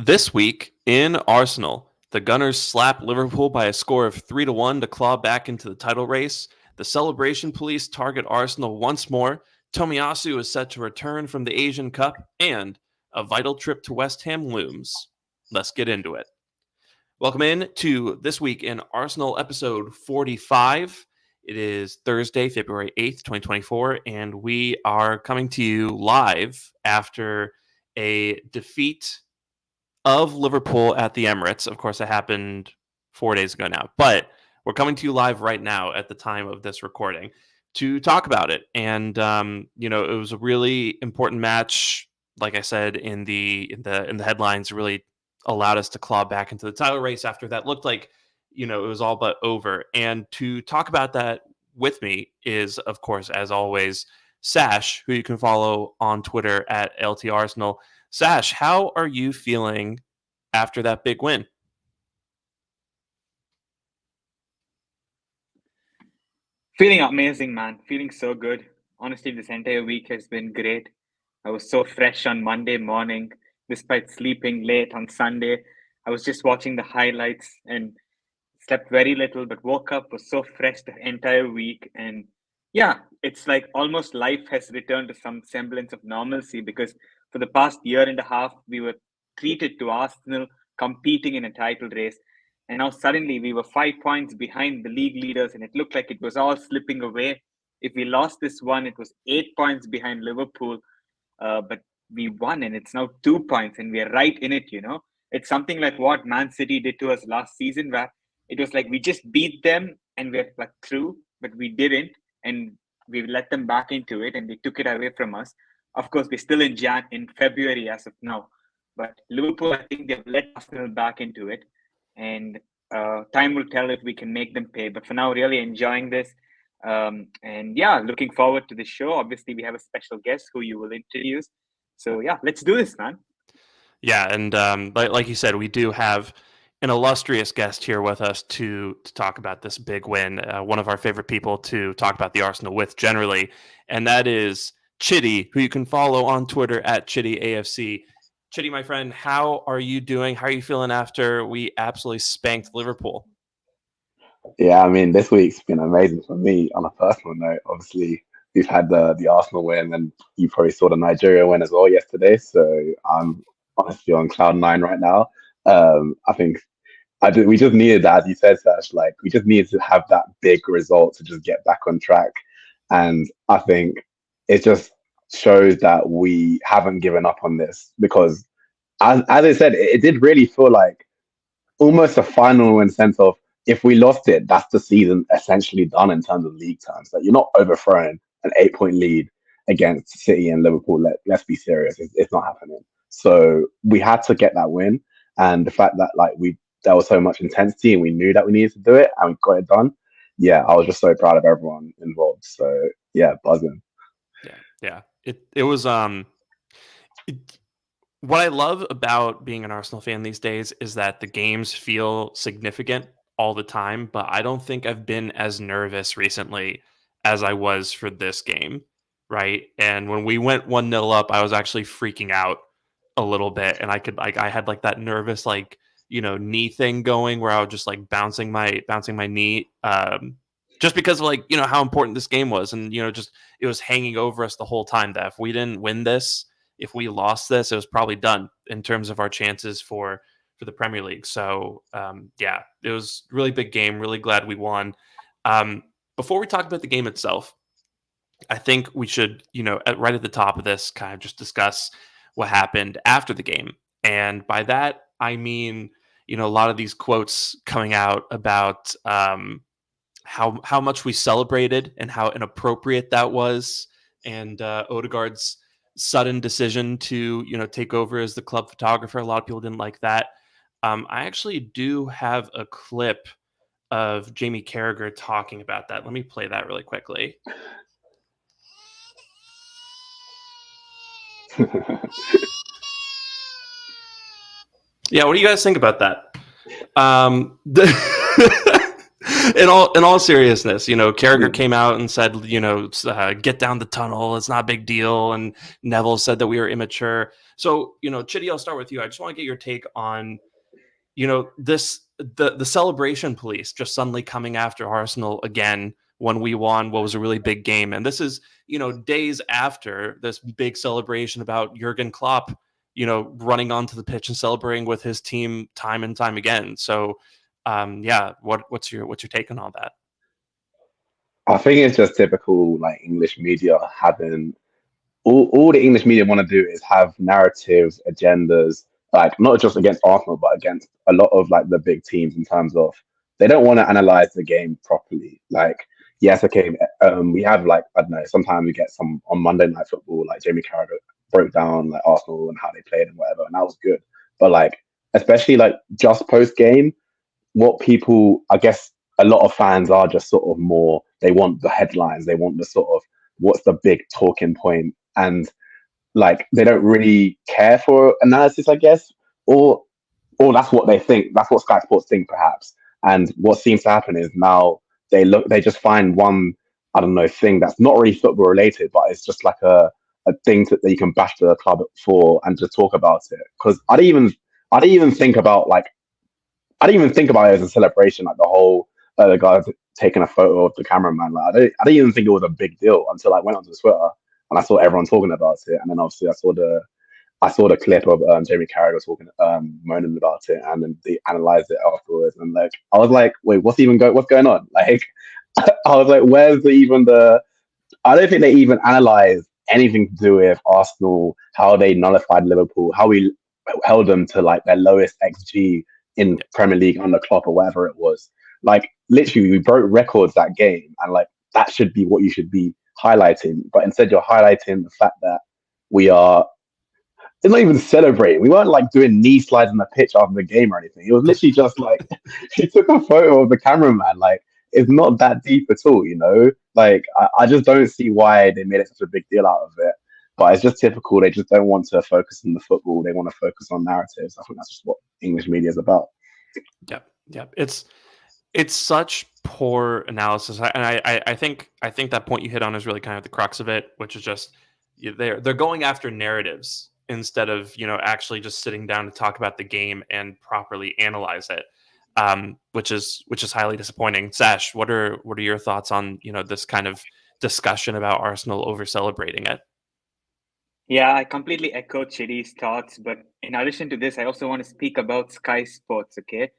This week in Arsenal, the Gunners slap Liverpool by a score of 3-1 to claw back into the title race. The celebration police target Arsenal once more. Tomiyasu is set to return from the Asian Cup, and a vital trip to West Ham looms. Let's get into it. Welcome in to This Week in Arsenal episode 45. It is Thursday, February 8th, 2024, and we are coming to you live after a defeat of Liverpool at the Emirates. Of course, it happened 4 days ago now, but we're coming to you live right now at the time of this recording to talk about it. And it was a really important match. Like I said in the headlines, it really allowed us to claw back into the title race after that looked like it was all but over. And to talk about that with me is, of course, as always, Sash, who you can follow on Twitter at LTArsenal. Sash, how are you feeling after that big win? Feeling amazing, man. Feeling so good. Honestly, this entire week has been great. I was so fresh on Monday morning, despite sleeping late on Sunday. I was just watching the highlights and slept very little, but woke up, was so fresh the entire week. And yeah, it's like almost life has returned to some semblance of normalcy because for the past year and a half, we were treated to Arsenal competing in a title race. And now suddenly we were 5 points behind the league leaders, and it looked like it was all slipping away. If we lost this one, it was 8 points behind Liverpool. But we won, and it's now 2 points, and we are right in it. It's something like what Man City did to us last season, where it was like we just beat them and we're like through, but we didn't, and we let them back into it, and they took it away from us. Of course, we're still in February as of now, but Liverpool, I think they've let Arsenal back into it, and time will tell if we can make them pay. But for now, really enjoying this. And yeah, looking forward to the show. Obviously, we have a special guest who you will introduce. So yeah, let's do this, man. Yeah, and like you said, we do have an illustrious guest here with us to talk about this big win. One of our favorite people to talk about the Arsenal with generally, and that is Chiddy, who you can follow on Twitter at ChiddyAFC. Chiddy, my friend, how are you doing? How are you feeling after we absolutely spanked Liverpool? Yeah, I mean, this week's been amazing for me on a personal note. Obviously, we've had the Arsenal win, and you probably saw the Nigeria win as well yesterday. So I'm honestly on cloud nine right now. I think we just needed that, as you said, Sash. Like we just needed to have that big result to just get back on track, and I think it just shows that we haven't given up on this because, as I said, it did really feel like almost a final in the sense of if we lost it, that's the season essentially done in terms of league terms. Like you're not overthrowing an 8 point lead against City and Liverpool. Let's be serious. It's not happening. So we had to get that win. And the fact that there was so much intensity and we knew that we needed to do it and we got it done. Yeah, I was just so proud of everyone involved. So yeah, buzzing. Yeah. It was what I love about being an Arsenal fan these days is that the games feel significant all the time, but I don't think I've been as nervous recently as I was for this game, right? And when we went 1-0 up, I was actually freaking out a little bit, and I had like that nervous knee thing going where I was just like bouncing my knee just because of how important this game was, and just it was hanging over us the whole time that if we didn't win this, if we lost this, it was probably done in terms of our chances for the Premier League. So yeah, it was a really big game. Really glad we won. Before we talk about the game itself, I think we should, right at the top of this, kind of just discuss what happened after the game. And by that, I mean, a lot of these quotes coming out about how much we celebrated and how inappropriate that was, and Odegaard's sudden decision to take over as the club photographer. A lot of people didn't like that. I actually do have a clip of Jamie Carragher talking about that. Let me play that really quickly. Yeah, what do you guys think about that? in all seriousness, Carragher Yeah. came out and said, get down the tunnel. It's not a big deal. And Neville said that we were immature. So, Chiddy, I'll start with you. I just want to get your take on, this the celebration police just suddenly coming after Arsenal again when we won what was a really big game. And this is, days after this big celebration about Jurgen Klopp, running onto the pitch and celebrating with his team time and time again. So, yeah, what's your take on all that? I think it's just typical like English media having all the English media want to do is have narratives, agendas, like not just against Arsenal, but against a lot of like the big teams in terms of they don't want to analyze the game properly. Like, yes, okay, we have like I don't know. Sometimes we get some on Monday Night Football, like Jamie Carragher broke down like Arsenal and how they played and whatever, and that was good. But like, especially like just post game, what people, I guess, a lot of fans are just sort of more. They want the headlines. They want the sort of what's the big talking point, and like they don't really care for analysis, I guess, or or that's what they think. That's what Sky Sports think, perhaps. And what seems to happen is now they just find one, I don't know, thing that's not really football related, but it's just like a thing that you can bash the club for and just talk about it. Because I didn't even think about like I didn't even think about it as a celebration, like the whole the guy taking a photo of the cameraman. Like I didn't even think it was a big deal until I went onto Twitter and I saw everyone talking about it, and then obviously I saw the clip of Jamie Carragher talking, moaning about it, and then they analyzed it afterwards, and like I was like, wait, what's going on? Like I was like, where's the even the I don't think they even analysed anything to do with Arsenal, how they nullified Liverpool, how we held them to like their lowest XG in Premier League under Klopp or whatever it was. Like literally, we broke records that game, and like that should be what you should be highlighting. But instead, you're highlighting the fact that we are. It's not even celebrating. We weren't like doing knee slides on the pitch after the game or anything. It was literally just like he took a photo of the cameraman. Like it's not that deep at all, you know. Like I just don't see why they made it such a big deal out of it. But it's just typical. They just don't want to focus on the football. They want to focus on narratives. I think that's just what English media is about. Yep. It's such poor analysis, and I think that point you hit on is really kind of the crux of it, which is just they're going after narratives instead of actually just sitting down to talk about the game and properly analyze it, which is highly disappointing. Sash, what are your thoughts on this kind of discussion about Arsenal over celebrating it? Yeah, I completely echo Chiddy's thoughts, but in addition to this, I also want to speak about Sky Sports. Okay,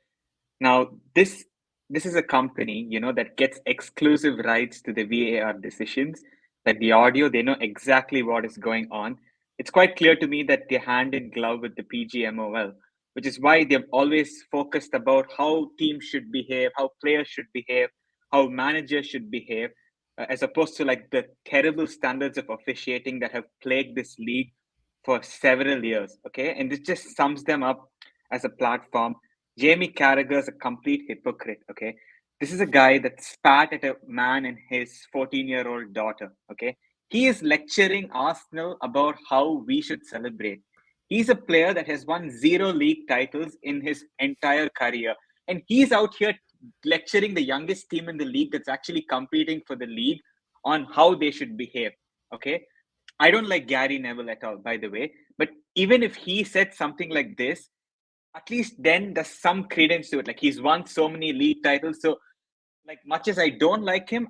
now this is a company, that gets exclusive rights to the VAR decisions, like the audio. They know exactly what is going on. It's quite clear to me that they're hand in glove with the PGMOL, which is why they've always focused about how teams should behave, how players should behave, how managers should behave, as opposed to like the terrible standards of officiating that have plagued this league for several years. Okay, and this just sums them up as a platform. Jamie Carragher is a complete hypocrite. Okay, this is a guy that spat at a man and his 14-year-old daughter. Okay, he is lecturing Arsenal about how we should celebrate. He's a player that has won 0 league titles in his entire career, and he's out here lecturing the youngest team in the league that's actually competing for the league on how they should behave. Okay, I don't like Gary Neville at all, by the way, but even if he said something like this, at least then there's some credence to it. Like he's won so many league titles. So, like much as I don't like him,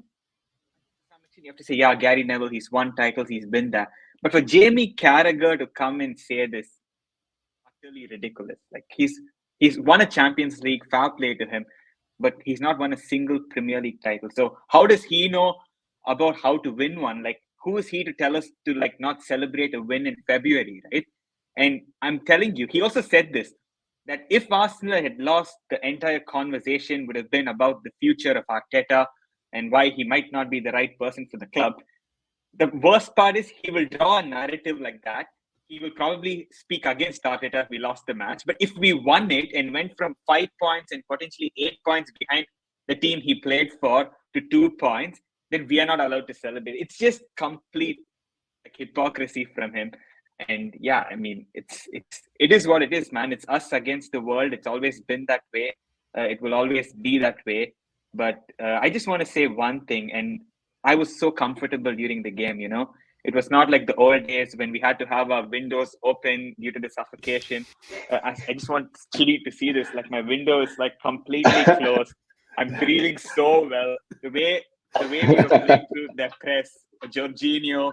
you have to say, yeah, Gary Neville, he's won titles, he's been there. But for Jamie Carragher to come and say this, utterly ridiculous. Like he's won a Champions League, fair play to him, but he's not won a single Premier League title. So how does he know about how to win one? Like who is he to tell us to like not celebrate a win in February, right? And I'm telling you, he also said this, that if Arsenal had lost, the entire conversation would have been about the future of Arteta and why he might not be the right person for the club. The worst part is he will draw a narrative like that. He will probably speak against Arteta if we lost the match. But if we won it and went from 5 points and potentially 8 points behind the team he played for to 2 points, then we are not allowed to celebrate. It's just complete like hypocrisy from him. And yeah, I mean, it is what it is, man. It's us against the world. It's always been that way. It will always be that way. But I just want to say one thing, and I was so comfortable during the game. It was not like the old days when we had to have our windows open due to the suffocation. I just want Chiddy to see this. Like my window is like completely closed. I'm breathing so well. The way we were playing through that press, Jorginho,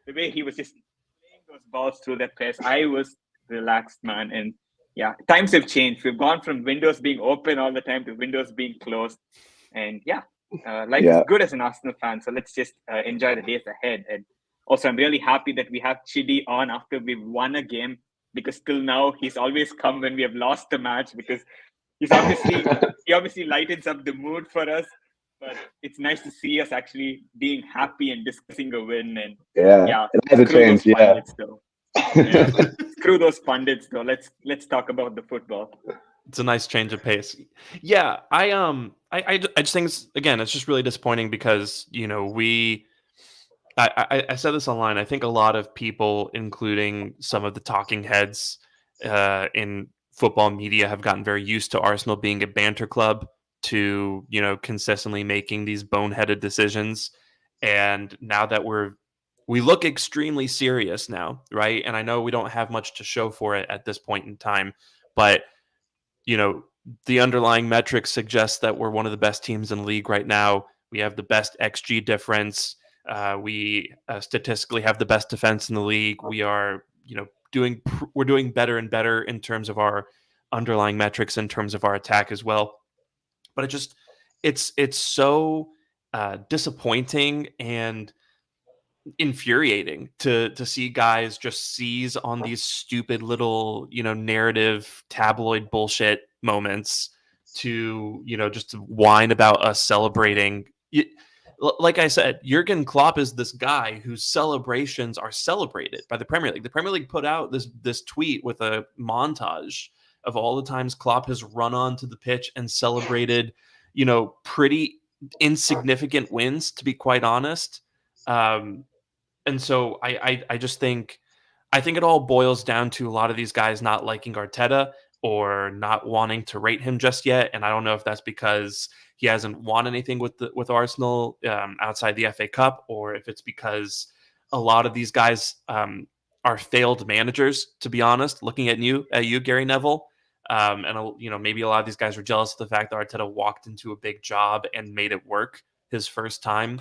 the way he was just playing those balls through that press, I was relaxed, man. And yeah, times have changed. We've gone from windows being open all the time to windows being closed. And yeah, life is Yeah, good as an Arsenal fan. So let's just enjoy the days ahead. And also, I'm really happy that we have Chiddy on after we've won a game, because till now he's always come when we have lost the match, because he obviously lightens up the mood for us. But it's nice to see us actually being happy and discussing a win. And yeah. yeah, It has a screw those change. Yeah. pundits though. Yeah, screw those pundits though. Let's talk about the football. It's a nice change of pace. Yeah, I just think it's just really disappointing because I said this online. I think a lot of people, including some of the talking heads in football media, have gotten very used to Arsenal being a banter club, to consistently making these boneheaded decisions. And now that we look extremely serious now, right? And I know we don't have much to show for it at this point in time, but you know, the underlying metrics suggest that we're one of the best teams in the league right now. We have the best XG difference. We statistically have the best defense in the league. We are, we're doing better and better in terms of our underlying metrics, in terms of our attack as well. But it's so disappointing and infuriating to see guys just seize on these stupid little narrative tabloid bullshit moments to just to whine about us celebrating. Like I said, Jurgen Klopp is this guy whose celebrations are celebrated by the Premier League. The Premier League put out this tweet with a montage of all the times Klopp has run onto the pitch and celebrated pretty insignificant wins, to be quite honest. And so I just think it all boils down to a lot of these guys not liking Arteta or not wanting to rate him just yet. And I don't know if that's because he hasn't won anything with Arsenal outside the FA Cup, or if it's because a lot of these guys are failed managers. To be honest, looking at you, Gary Neville, and maybe a lot of these guys are jealous of the fact that Arteta walked into a big job and made it work his first time.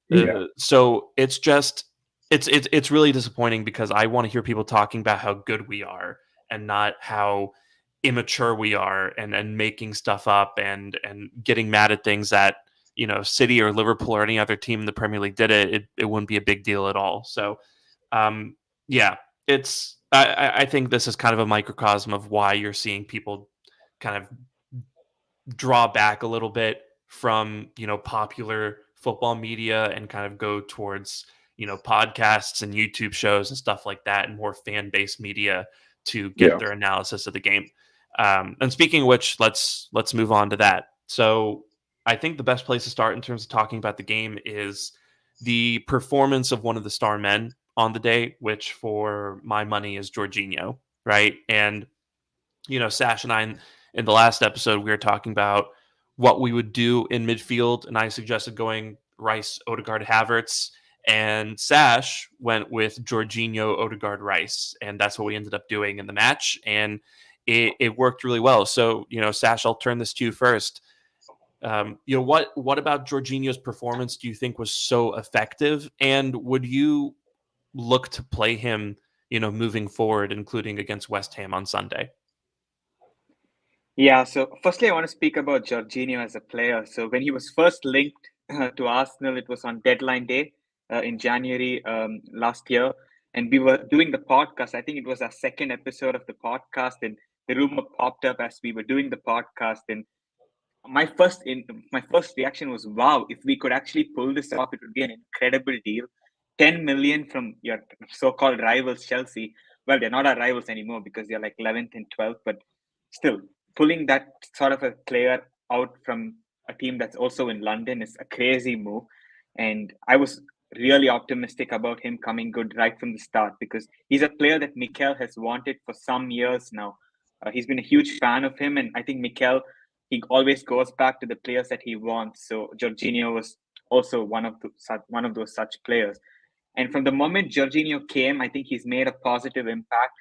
Yeah. So it's just it's really disappointing because I want to hear people talking about how good we are and not how immature we are, and making stuff up and getting mad at things that City or Liverpool or any other team in the Premier League did it wouldn't be a big deal at all. So um yeah, I think this is kind of a microcosm of why you're seeing people kind of draw back a little bit from popular football media and kind of go towards podcasts and YouTube shows and stuff like that, and more fan-based media to get Yeah. their analysis of the game. And speaking of which, let's move on to that. So I think the best place to start in terms of talking about the game is the performance of one of the star men on the day, which for my money is Jorginho, right? And Sash and I in the last episode, we were talking about what we would do in midfield, and I suggested going Rice, Odegaard, Havertz, and Sash went with Jorginho, Odegaard, Rice, and that's what we ended up doing in the match, and it worked really well. So, Sash, I'll turn this to you first. What about Jorginho's performance do you think was so effective, and would you look to play him, moving forward, including against West Ham on Sunday? Yeah, so firstly, I want to speak about Jorginho as a player. So when he was first linked to Arsenal, it was on deadline day in January last year, and we were doing the podcast. I think it was our second episode of the podcast, and the rumor popped up as we were doing the podcast. And my first reaction was, wow, if we could actually pull this off, it would be an incredible deal. 10 million from your so-called rivals Chelsea. Well, they're not our rivals anymore because they're like 11th and 12th, but still pulling that sort of a player out from a team that's also in London is a crazy move. And I was really optimistic about him coming good right from the start, because he's a player that Mikel has wanted for some years now. He's been a huge fan of him, and I think Mikel he always goes back to the players that he wants. So Jorginho was also one of those such players. And from the moment Jorginho came, I think he's made a positive impact.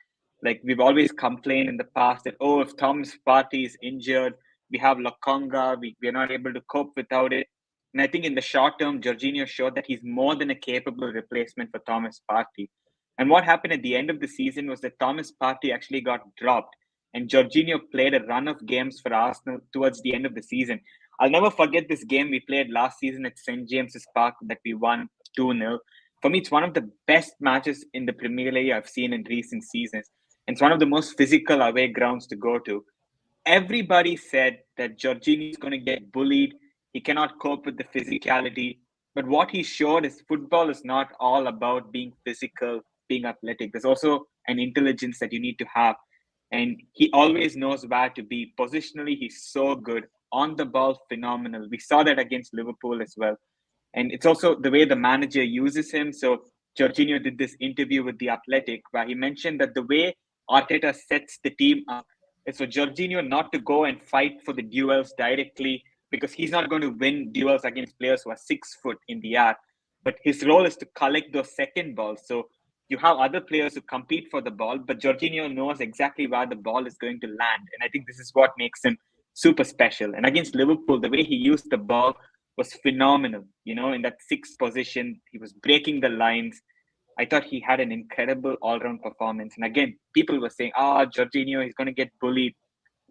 Like we've always complained in the past that, oh, if Thomas Partey is injured, we have Lokonga, we're not able to cope without it. And I think in the short term, Jorginho showed that he's more than a capable replacement for Thomas Partey. And what happened at the end of the season was that Thomas Partey actually got dropped, and Jorginho played a run of games for Arsenal towards the end of the season. I'll never forget this game we played last season at St. James's Park that we won 2-0. For me, it's one of the best matches in the Premier League I've seen in recent seasons. It's one of the most physical away grounds to go to. Everybody said that Jorginho is going to get bullied. He cannot cope with the physicality. But what he showed is football is not all about being physical, being athletic. There's also an intelligence that you need to have. And he always knows where to be. Positionally, he's so good. On the ball, phenomenal. We saw that against Liverpool as well. And it's also the way the manager uses him. So Jorginho did this interview with The Athletic where he mentioned that the way Arteta sets the team up is for Jorginho not to go and fight for the duels directly, because he's not going to win duels against players who are 6 foot in the air. But his role is to collect those second balls. So you have other players who compete for the ball, but Jorginho knows exactly where the ball is going to land. And I think this is what makes him super special. And against Liverpool, the way he used the ball was phenomenal. In that sixth position, he was breaking the lines. I thought he had an incredible all-round performance. And again, people were saying, Jorginho, he's going to get bullied.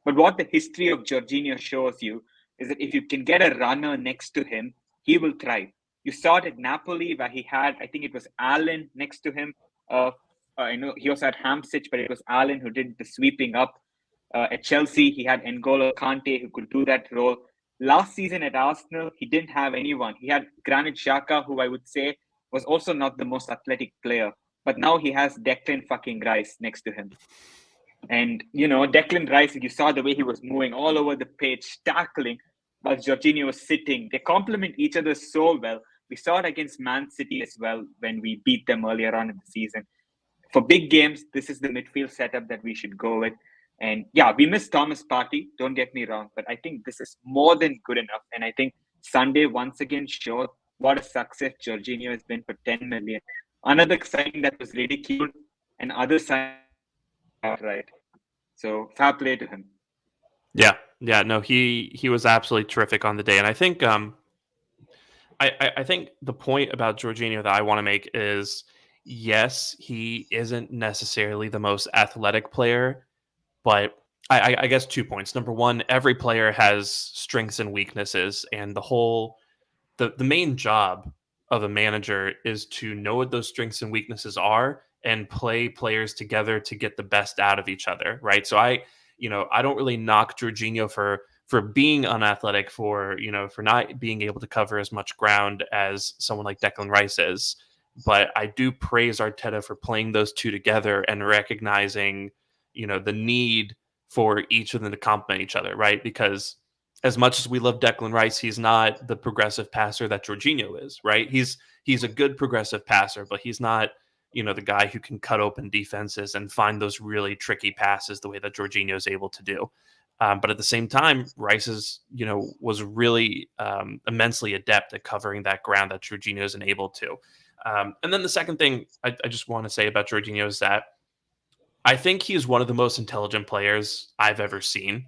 But what the history of Jorginho shows you is that if you can get a runner next to him, he will thrive. You saw it at Napoli where he had, I think it was Allen next to him. I know he also had Hamsich, but it was Allen who did the sweeping up. At Chelsea, he had N'Golo Kante who could do that role. Last season at Arsenal, he didn't have anyone. He had Granit Xhaka, who I would say was also not the most athletic player. But now he has Declan fucking Rice next to him. And, Declan Rice, you saw the way he was moving all over the pitch, tackling, while Jorginho was sitting. They complement each other so well. We saw it against Man City as well when we beat them earlier on in the season. For big games, this is the midfield setup that we should go with. And yeah, we missed Thomas Partey, don't get me wrong, but I think this is more than good enough. And I think Sunday once again showed what a success Jorginho has been for 10 million. Another signing that was ridiculed, and other signing right. So fair play to him. Yeah, no, he was absolutely terrific on the day, and I think I think the point about Jorginho that I want to make is, yes, he isn't necessarily the most athletic player, but I guess 2 points. Number one, every player has strengths and weaknesses, and the main job of a manager is to know what those strengths and weaknesses are and play players together to get the best out of each other, right? So I don't really knock Jorginho for being unathletic, for not being able to cover as much ground as someone like Declan Rice is. But I do praise Arteta for playing those two together and recognizing, the need for each of them to complement each other, right? Because as much as we love Declan Rice, he's not the progressive passer that Jorginho is, right? He's a good progressive passer, but he's not, the guy who can cut open defenses and find those really tricky passes the way that Jorginho is able to do. But at the same time, Rice was really immensely adept at covering that ground that Jorginho isn't able to. And then the second thing I just want to say about Jorginho is that I think he's one of the most intelligent players I've ever seen,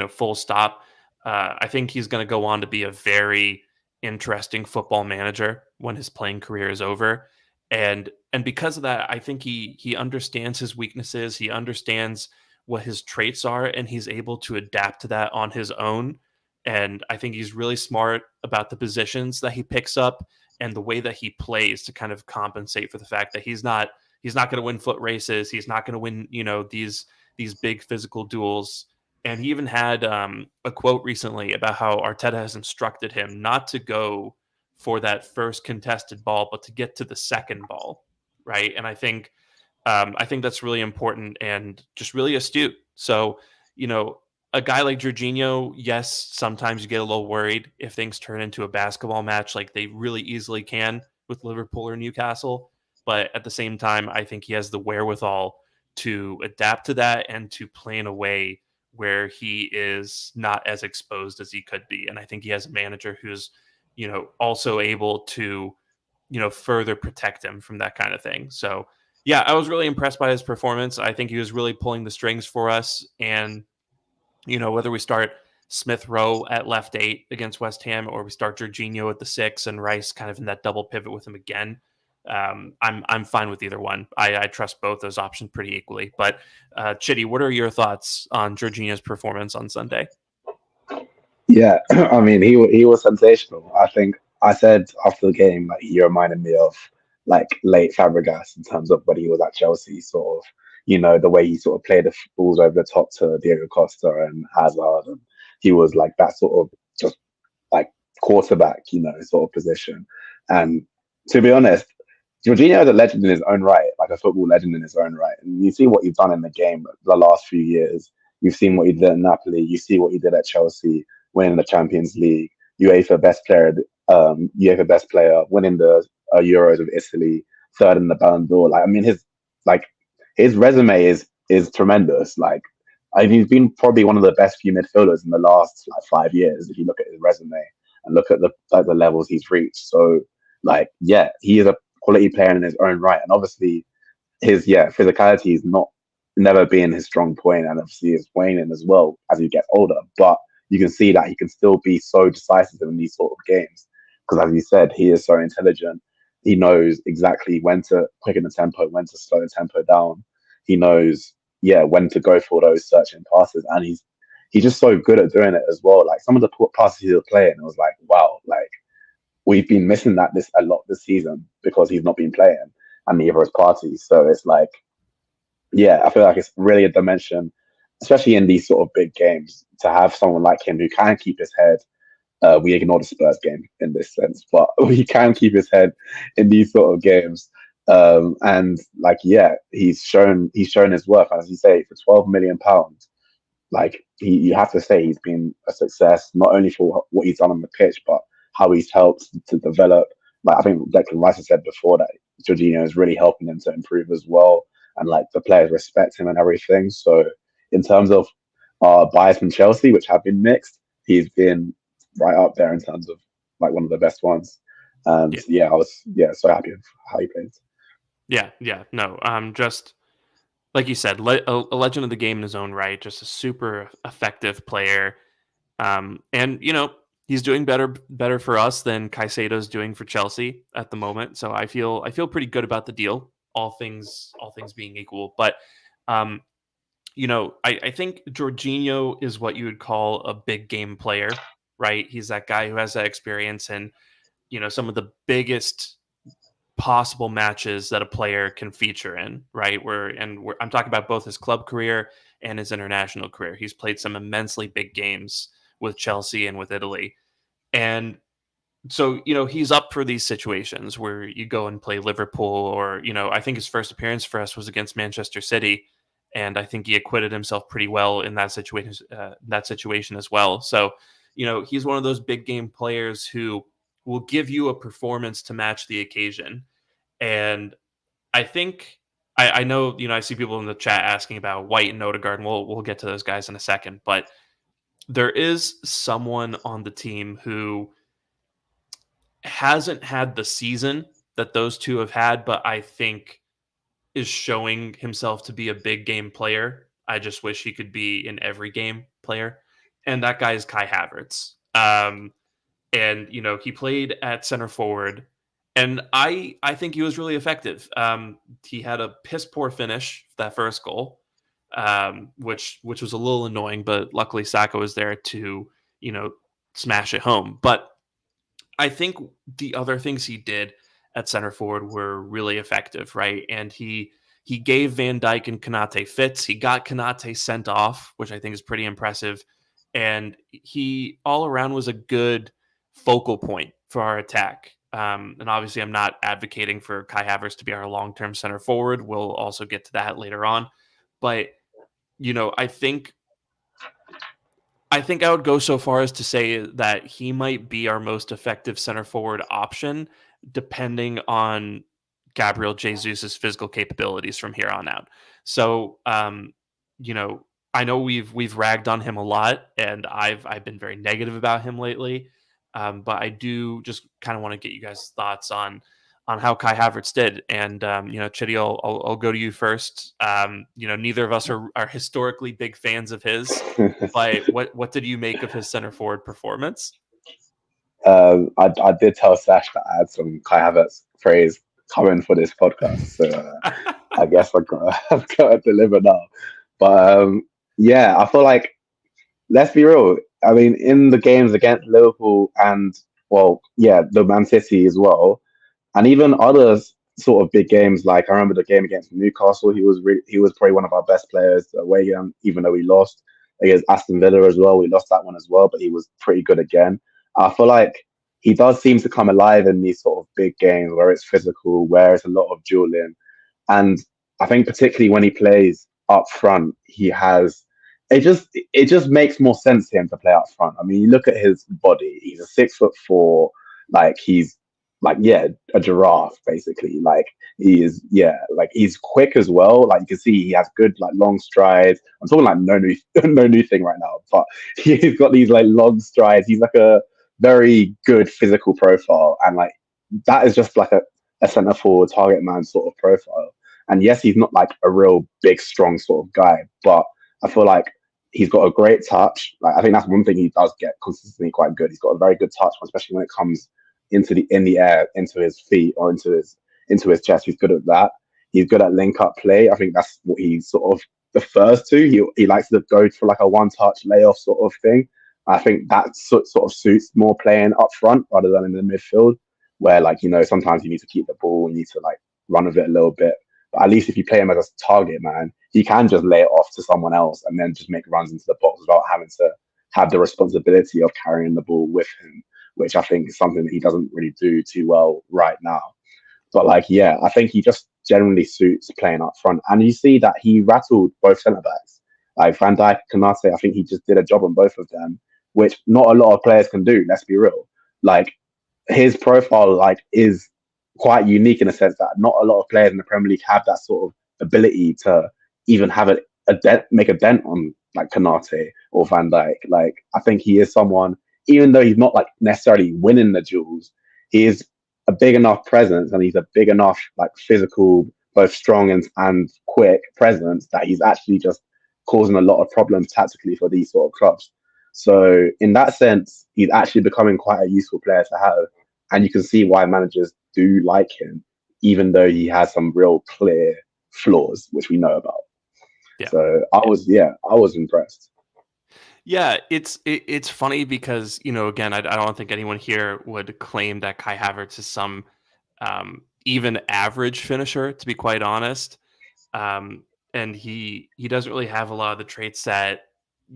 full stop. I think he's going to go on to be a very interesting football manager when his playing career is over. And because of that, I think he understands his weaknesses. He understands what his traits are, and he's able to adapt to that on his own. And I think he's really smart about the positions that he picks up and the way that he plays to kind of compensate for the fact that he's not going to win foot races. He's not going to win, these big physical duels. And he even had a quote recently about how Arteta has instructed him not to go for that first contested ball, but to get to the second ball, right? And I think that's really important and just really astute. So, a guy like Jorginho, yes, sometimes you get a little worried if things turn into a basketball match like they really easily can with Liverpool or Newcastle. But at the same time, I think he has the wherewithal to adapt to that and to play in a way where he is not as exposed as he could be. And I think he has a manager who's, also able to, further protect him from that kind of thing. So, yeah, I was really impressed by his performance. I think he was really pulling the strings for us. And, whether we start Smith Rowe at left 8 against West Ham or we start Jorginho at the 6 and Rice kind of in that double pivot with him again, I'm fine with either one. I trust both those options pretty equally. But Chiddy, what are your thoughts on Jorginho's performance on Sunday? Yeah, I mean, he was sensational. I think I said after the game, like he reminded me of like late Fabregas in terms of when he was at Chelsea, sort of, the way he sort of played the balls over the top to Diego Costa and Hazard, and he was like that sort of just like quarterback, sort of position. And to be honest, Jorginho is a legend in his own right, like a football legend in his own right. And you see what he's done in the game the last few years. You've seen what he did at Napoli. You see what he did at Chelsea, winning the Champions League, UEFA best player, winning the Euros with Italy, third in the Ballon d'Or. Like, I mean, his resume is tremendous. Like, I mean, he's been probably one of the best few midfielders in the last like 5 years. If you look at his resume and look at the levels he's reached, so like, yeah, he is a quality player in his own right, and obviously his physicality is not never been his strong point, and obviously is waning as well as he gets older. But you can see that he can still be so decisive in these sort of games because, as you said, he is so intelligent. He knows exactly when to quicken the tempo, when to slow the tempo down. He knows, when to go for those searching passes, and he's just so good at doing it as well. Like some of the passes he was playing, it was like, wow, like we've been missing that this a lot this season because he's not been playing and neither has Party. So it's like, yeah, I feel like it's really a dimension, especially in these sort of big games, to have someone like him who can keep his head. We ignore the Spurs game in this sense, but he can keep his head in these sort of games. And like, yeah, he's shown his worth. As you say, for £12 million, like you have to say he's been a success, not only for what he's done on the pitch, but how he's helped to develop. Like I think Declan Rice has said before that Jorginho is really helping him to improve as well, and like the players respect him and everything. So in terms of bias from Chelsea, which have been mixed, he's been right up there in terms of like one of the best ones. And I was so happy with how he played. Yeah, no, just like you said, a legend of the game in his own right, just a super effective player. And he's doing better for us than Caicedo's doing for Chelsea at the moment. So I feel pretty good about the deal, all things being equal. But I think Jorginho is what you would call a big game player, right? He's that guy who has that experience and some of the biggest possible matches that a player can feature in, right? I'm talking about both his club career and his international career. He's played some immensely big games with Chelsea and with Italy. And so, he's up for these situations where you go and play Liverpool or, I think his first appearance for us was against Manchester City. And I think he acquitted himself pretty well in that situation as well. So, he's one of those big game players who will give you a performance to match the occasion. And I think I know, I see people in the chat asking about White and Odegaard, and we'll get to those guys in a second. But there is someone on the team who hasn't had the season that those two have had, but I think is showing himself to be a big game player. I just wish he could be an every game player. And that guy is Kai Havertz. And he played at center forward, and I think he was really effective. He had a piss poor finish for that first goal, which was a little annoying, but luckily Saka was there to smash it home. But I think the other things he did at center forward were really effective, right? And he gave Van Dijk and Konate fits. He got Konate sent off, which I think is pretty impressive. And he all around was a good focal point for our attack. And obviously, I'm not advocating for Kai Havertz to be our long-term center forward. We'll also get to that later on. But, I think I would go so far as to say that he might be our most effective center forward option, depending on Gabriel Jesus's physical capabilities from here on out. So, I know we've ragged on him a lot, and I've been very negative about him lately. But I do just kind of want to get you guys' thoughts on how Kai Havertz did. And Chitty, I'll go to you first. Neither of us are historically big fans of his, but what did you make of his center forward performance? I did tell Sash that I had some Kai Havertz praise coming for this podcast, so I guess I've got to deliver now. But yeah, I feel like, let's be real. I mean, in the games against Liverpool and, well, yeah, the Man City as well, and even other sort of big games. Like I remember the game against Newcastle. He was probably one of our best players away game, even though we lost against Aston Villa as well. We lost that one as well, but he was pretty good again. I feel like he does seem to come alive in these sort of big games where it's physical, where it's a lot of dueling, and I think particularly when he plays up front, he has it just makes more sense to him to play up front. I mean, you look at his body; he's a 6'4", like he's like, yeah, a giraffe basically. Like he is, yeah, like he's quick as well. Like you can see he has good like long strides. I'm talking like no new no new thing right now, but he's got these like long strides. He's like a very good physical profile, and like that is just like a center forward target man sort of profile. And yes, he's not like a real big strong sort of guy, but I feel like he's got a great touch. Like I think that's one thing he does get consistently quite good. He's got a very good touch, especially when it comes in the air, into his feet or into his chest. He's good at that. He's good at link up play. I think that's what he sort of defers to. He likes to go for like a one touch layoff sort of thing. I think that sort of suits more playing up front rather than in the midfield, where like sometimes you need to keep the ball, you need to like run with it a little bit. But at least if you play him as a target man, he can just lay it off to someone else and then just make runs into the box without having to have the responsibility of carrying the ball with him, which I think is something that he doesn't really do too well right now. But like, yeah, I think he just generally suits playing up front. And you see that he rattled both centre backs. Like Van Dijk, Kanate, I think he just did a job on both of them, which not a lot of players can do, let's be real. Like his profile like is quite unique in a sense that not a lot of players in the Premier League have that sort of ability to even have a dent, make a dent on like Kanate or Van Dijk. Like I think he is someone, even though he's not like necessarily winning the duels, he is a big enough presence and he's a big enough like physical, both strong and quick presence that he's actually just causing a lot of problems tactically for these sort of clubs. So in that sense, he's actually becoming quite a useful player to have, and you can see why managers do like him, even though he has some real clear flaws which we know about. Yeah. So I was impressed. Yeah, it's funny because again, I don't think anyone here would claim that Kai Havertz is some even average finisher, to be quite honest. And he doesn't really have a lot of the traits that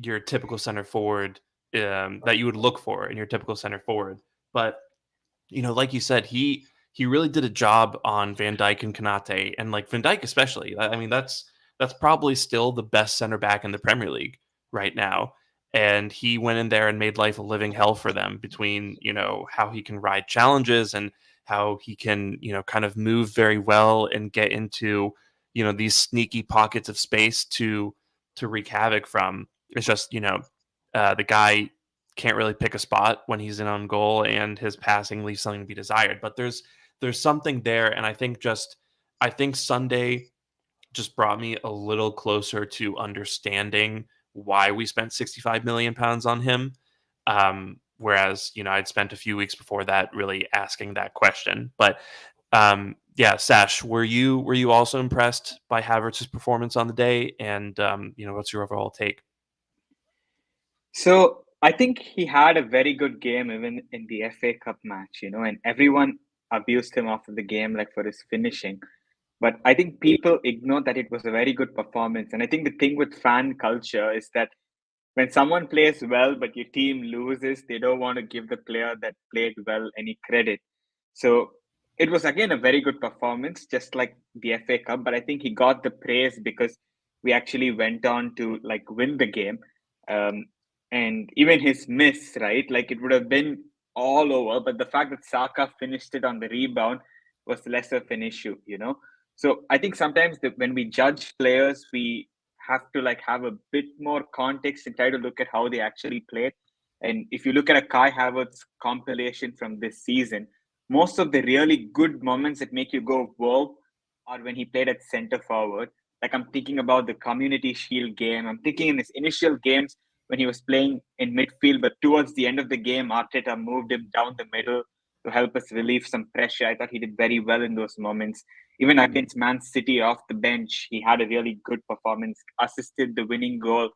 your typical center forward that you would look for in your typical center forward. But like you said, he really did a job on Van Dijk and Kanate, and like Van Dijk especially. I mean, that's probably still the best center back in the Premier League right now. And he went in there and made life a living hell for them between how he can ride challenges and how he can kind of move very well and get into these sneaky pockets of space to wreak havoc from. It's just the guy can't really pick a spot when he's in on goal, and his passing leaves something to be desired. But there's something there, and I think Sunday just brought me a little closer to understanding why we spent 65 million pounds on him. Whereas I'd spent a few weeks before that really asking that question. But yeah, Sash, were you also impressed by Havertz's performance on the day? And what's your overall take? So I think he had a very good game even in the FA Cup match, and everyone abused him after the game, like for his finishing. But I think people ignore that it was a very good performance. And I think the thing with fan culture is that when someone plays well but your team loses, they don't want to give the player that played well any credit. So it was again a very good performance, just like the FA Cup. But I think he got the praise because we actually went on to like win the game. Um, and even his miss, right? Like it would have been all over, but the fact that Saka finished it on the rebound was less of an issue. So I think sometimes when we judge players, we have to like have a bit more context and try to look at how they actually played. And if you look at a Kai Havertz compilation from this season, most of the really good moments that make you go whoa are when he played at center forward. Like I'm thinking about the Community Shield game. I'm thinking in his initial games when he was playing in midfield, but towards the end of the game, Arteta moved him down the middle to help us relieve some pressure. I thought he did very well in those moments. Even against Man City off the bench, he had a really good performance, assisted the winning goal,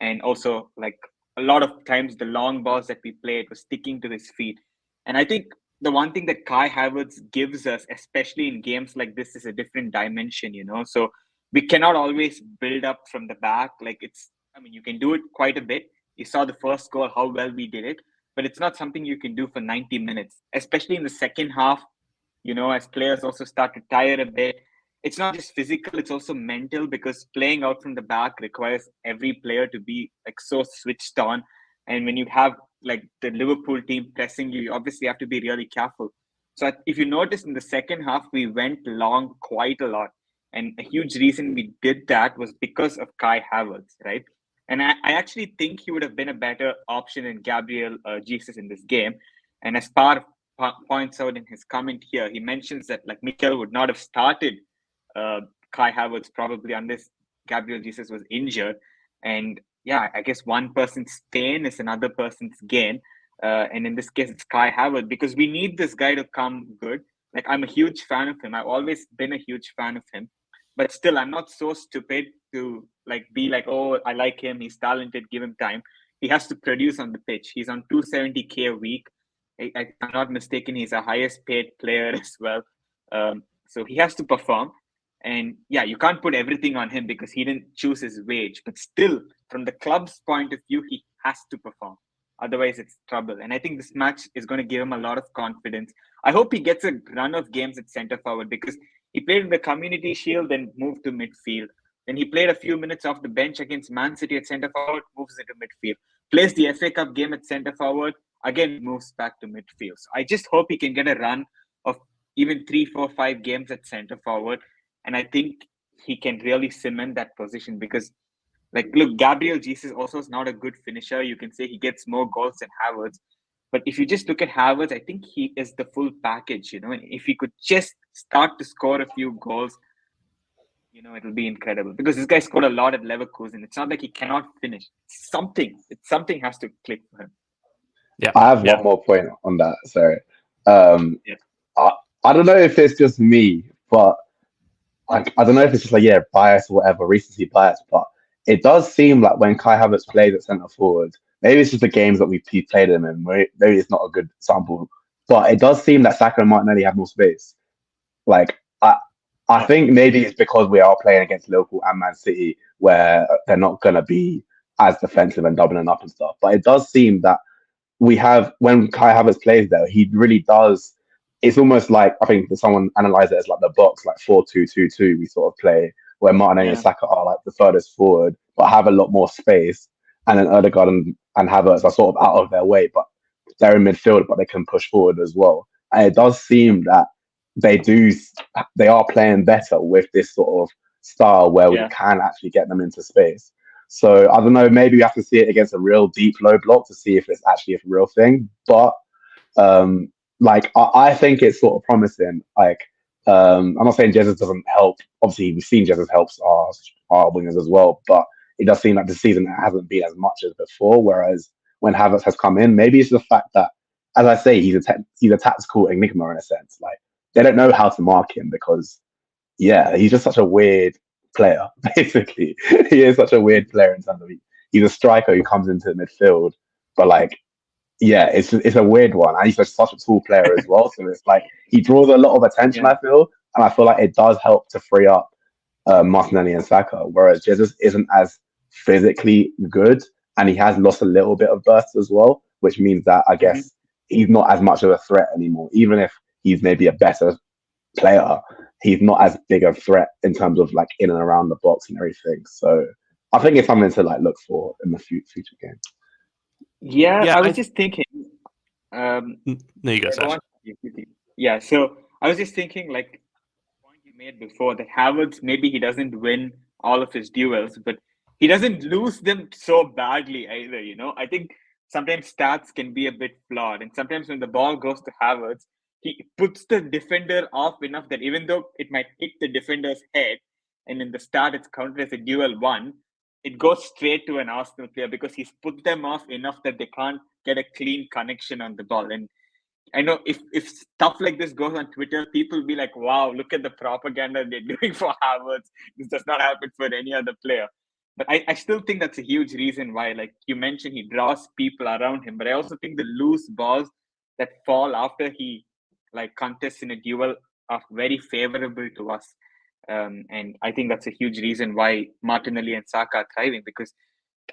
and also like a lot of times the long balls that we played was sticking to his feet. And I think the one thing that Kai Havertz gives us, especially in games like this, is a different dimension, you know. So we cannot always build up from the back. I mean, you can do it quite a bit. You saw the first goal, how well we did it, but it's not something you can do for 90 minutes, especially in the second half, you know, as players also start to tire a bit. It's not just physical, it's also mental because playing out from the back requires every player to be like so switched on. And when you have like the Liverpool team pressing you, you obviously have to be really careful. So if you notice in the second half, we went long quite a lot. And a huge reason we did that was because of Kai Havertz, right? And I actually think he would have been a better option than Gabriel Jesus in this game. And as points out in his comment here, he mentions that like Mikel would not have started uh, Kai Havertz probably unless Gabriel Jesus was injured. And yeah, I guess one person's pain is another person's gain. And in this case, it's Kai Havertz because we need this guy to come good. Like I'm a huge fan of him. I've always been a huge fan of him, but still, I'm not so stupid to like be like, oh, I like him. He's talented. Give him time. He has to produce on the pitch. He's on 270K a week. I'm not mistaken. He's a highest paid player as well. So he has to perform. And yeah, you can't put everything on him because he didn't choose his wage. But still, from the club's point of view, he has to perform. Otherwise, it's trouble. And I think this match is going to give him a lot of confidence. I hope he gets a run of games at centre forward because he played in the Community Shield, then moved to midfield. Then he played a few minutes off the bench against Man City at centre forward, moves into midfield. Plays the FA Cup game at centre forward, again moves back to midfield. So I just hope he can get a run of even 3, 4, 5 games at centre forward. And I think he can really cement that position because, like, look, Gabriel Jesus also is not a good finisher. You can say he gets more goals than Havertz. But if you just look at Havertz, I think he is the full package, you know. And if he could just start to score a few goals, you know, it'll be incredible. Because this guy scored a lot at Leverkusen. It's not like he cannot finish. Something has to click for him. Yeah. I have one more point on that. Sorry. Yeah. I don't know if it's just me, but like I don't know if it's just like bias or whatever, recency bias, but it does seem like when Kai Havertz plays at centre forward, maybe it's just the games that we played him in. Maybe it's not a good sample, but it does seem that Saka and Martinelli have more space. Like I think maybe it's because we are playing against Liverpool and Man City, where they're not gonna be as defensive and doubling up and stuff. But it does seem that we have when Kai Havertz plays there, he really does. It's almost like I think someone analysed it as like the box, like 4-2-2-2. We sort of play where Martinelli and Saka are like the furthest forward, but have a lot more space, and then Odegaard and Havertz are sort of out of their way, but they're in midfield, but they can push forward as well. And it does seem that they are playing better with this sort of style where we can actually get them into space. So I don't know, maybe we have to see it against a real deep low block to see if it's actually a real thing. But like I think it's sort of promising. Like I'm not saying Jesus doesn't help. Obviously, we've seen Jesus helps our wingers as well, but it does seem like this season it hasn't been as much as before. Whereas when Havertz has come in, maybe it's the fact that, as I say, he's a tactical enigma in a sense. Like they don't know how to mark him because he's just such a weird player. Basically, he is such a weird player in terms of he's a striker who comes into midfield, but like it's a weird one, and he's just such a tall player as well. So it's like he draws a lot of attention. I feel like it does help to free up Martinelli and Saka, whereas Jesus isn't as physically good, and he has lost a little bit of burst as well, which means that I guess he's not as much of a threat anymore. Even if he's maybe a better player, he's not as big a threat in terms of like in and around the box and everything. So I think it's something to like look for in the future game. Yeah, I was just thinking. There you go, Sash. Yeah, so I was just thinking, like the point you made before, that Havertz maybe he doesn't win all of his duels, but he doesn't lose them so badly either. I think sometimes stats can be a bit flawed, and sometimes when the ball goes to Havertz, he puts the defender off enough that even though it might hit the defender's head, and in the start it's counted as a dual one, it goes straight to an Arsenal player because he's put them off enough that they can't get a clean connection on the ball. And I know if stuff like this goes on Twitter, people will be like, wow, look at the propaganda they're doing for Havertz. This does not happen for any other player. But I still think that's a huge reason why, like you mentioned, he draws people around him. But I also think the loose balls that fall after he like contests in a duel are very favorable to us. And I think that's a huge reason why Martinelli and Saka are thriving, because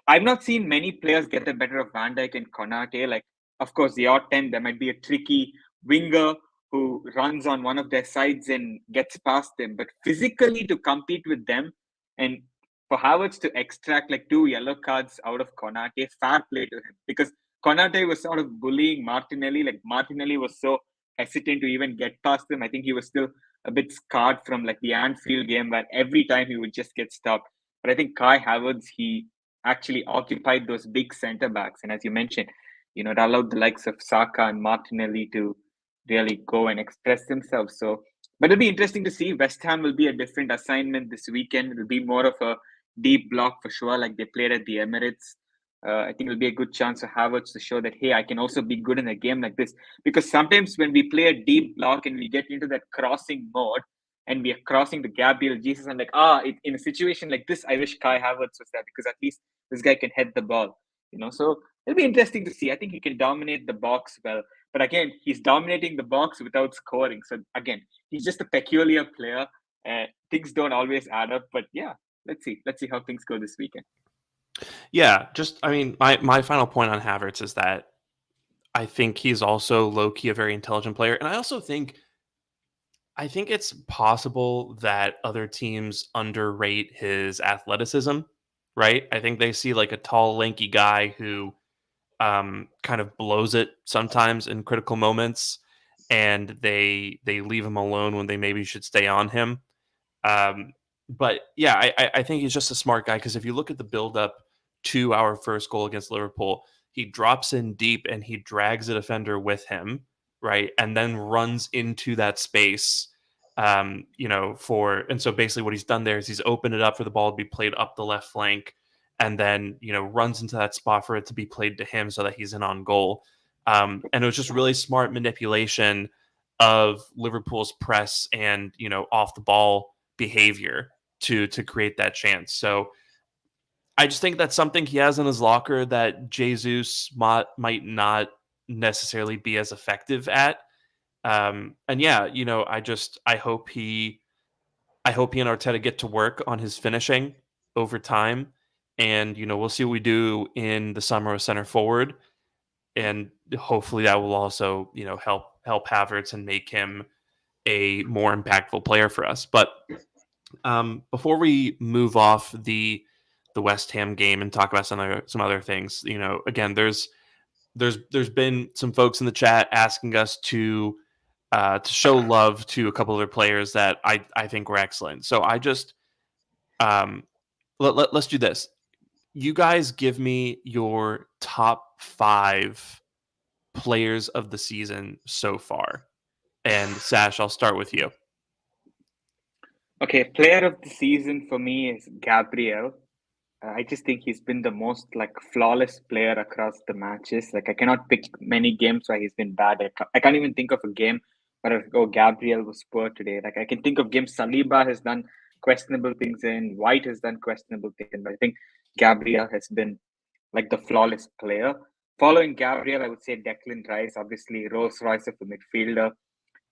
I've not seen many players get the better of Van Dijk and Konate. Like, of course, the odd 10, there might be a tricky winger who runs on one of their sides and gets past them. But physically, to compete with them and for Havertz to extract like 2 yellow cards out of Konate, fair play to him. Because Konate was sort of bullying Martinelli. Like, Martinelli was so hesitant to even get past him. I think he was still a bit scarred from like the Anfield game where every time he would just get stopped. But I think Kai Havertz, he actually occupied those big centre backs. And as you mentioned, it allowed the likes of Saka and Martinelli to really go and express themselves. So, but it'll be interesting to see. West Ham will be a different assignment this weekend. It'll be more of a deep block for sure, like they played at the Emirates. I think it'll be a good chance for Havertz to show that, hey, I can also be good in a game like this. Because sometimes when we play a deep block and we get into that crossing mode, and we are crossing the Gabriel Jesus, I'm like, in a situation like this, I wish Kai Havertz was there, because at least this guy can head the ball, So it'll be interesting to see. I think he can dominate the box well. But again, he's dominating the box without scoring. So again, he's just a peculiar player. Things don't always add up. But yeah, let's see. Let's see how things go this weekend. Yeah, my final point on Havertz is that I think he's also low-key a very intelligent player. And I think it's possible that other teams underrate his athleticism, right? I think they see like a tall, lanky guy who kind of blows it sometimes in critical moments, and they leave him alone when they maybe should stay on him. Um, but yeah, I think he's just a smart guy, because if you look at the build-up to our first goal against Liverpool, he drops in deep and he drags a defender with him, right, and then runs into that space. And so basically what he's done there is he's opened it up for the ball to be played up the left flank, and then runs into that spot for it to be played to him so that he's in on goal. And it was just really smart manipulation of Liverpool's press and off the ball behavior to create that chance. So I just think that's something he has in his locker that Jesus might not necessarily be as effective at. And yeah, I hope he and Arteta get to work on his finishing over time. And we'll see what we do in the summer of center forward, and hopefully that will also help Havertz and make him a more impactful player for us. But before we move off the West Ham game and talk about some other things, again, there's been some folks in the chat asking us to show love to a couple other players that I think were excellent. So I just let's do this. You guys give me your top 5 players of the season so far. And Sash, I'll start with you. Okay, player of the season for me is Gabriel. I just think he's been the most like flawless player across the matches. Like I cannot pick many games where he's been bad. I can't even think of a game where Gabriel was poor today. Like I can think of games Saliba has done questionable things in, White has done questionable things in, but I think Gabriel has been like the flawless player. Following Gabriel, I would say Declan Rice, obviously Rolls Royce of the midfielder.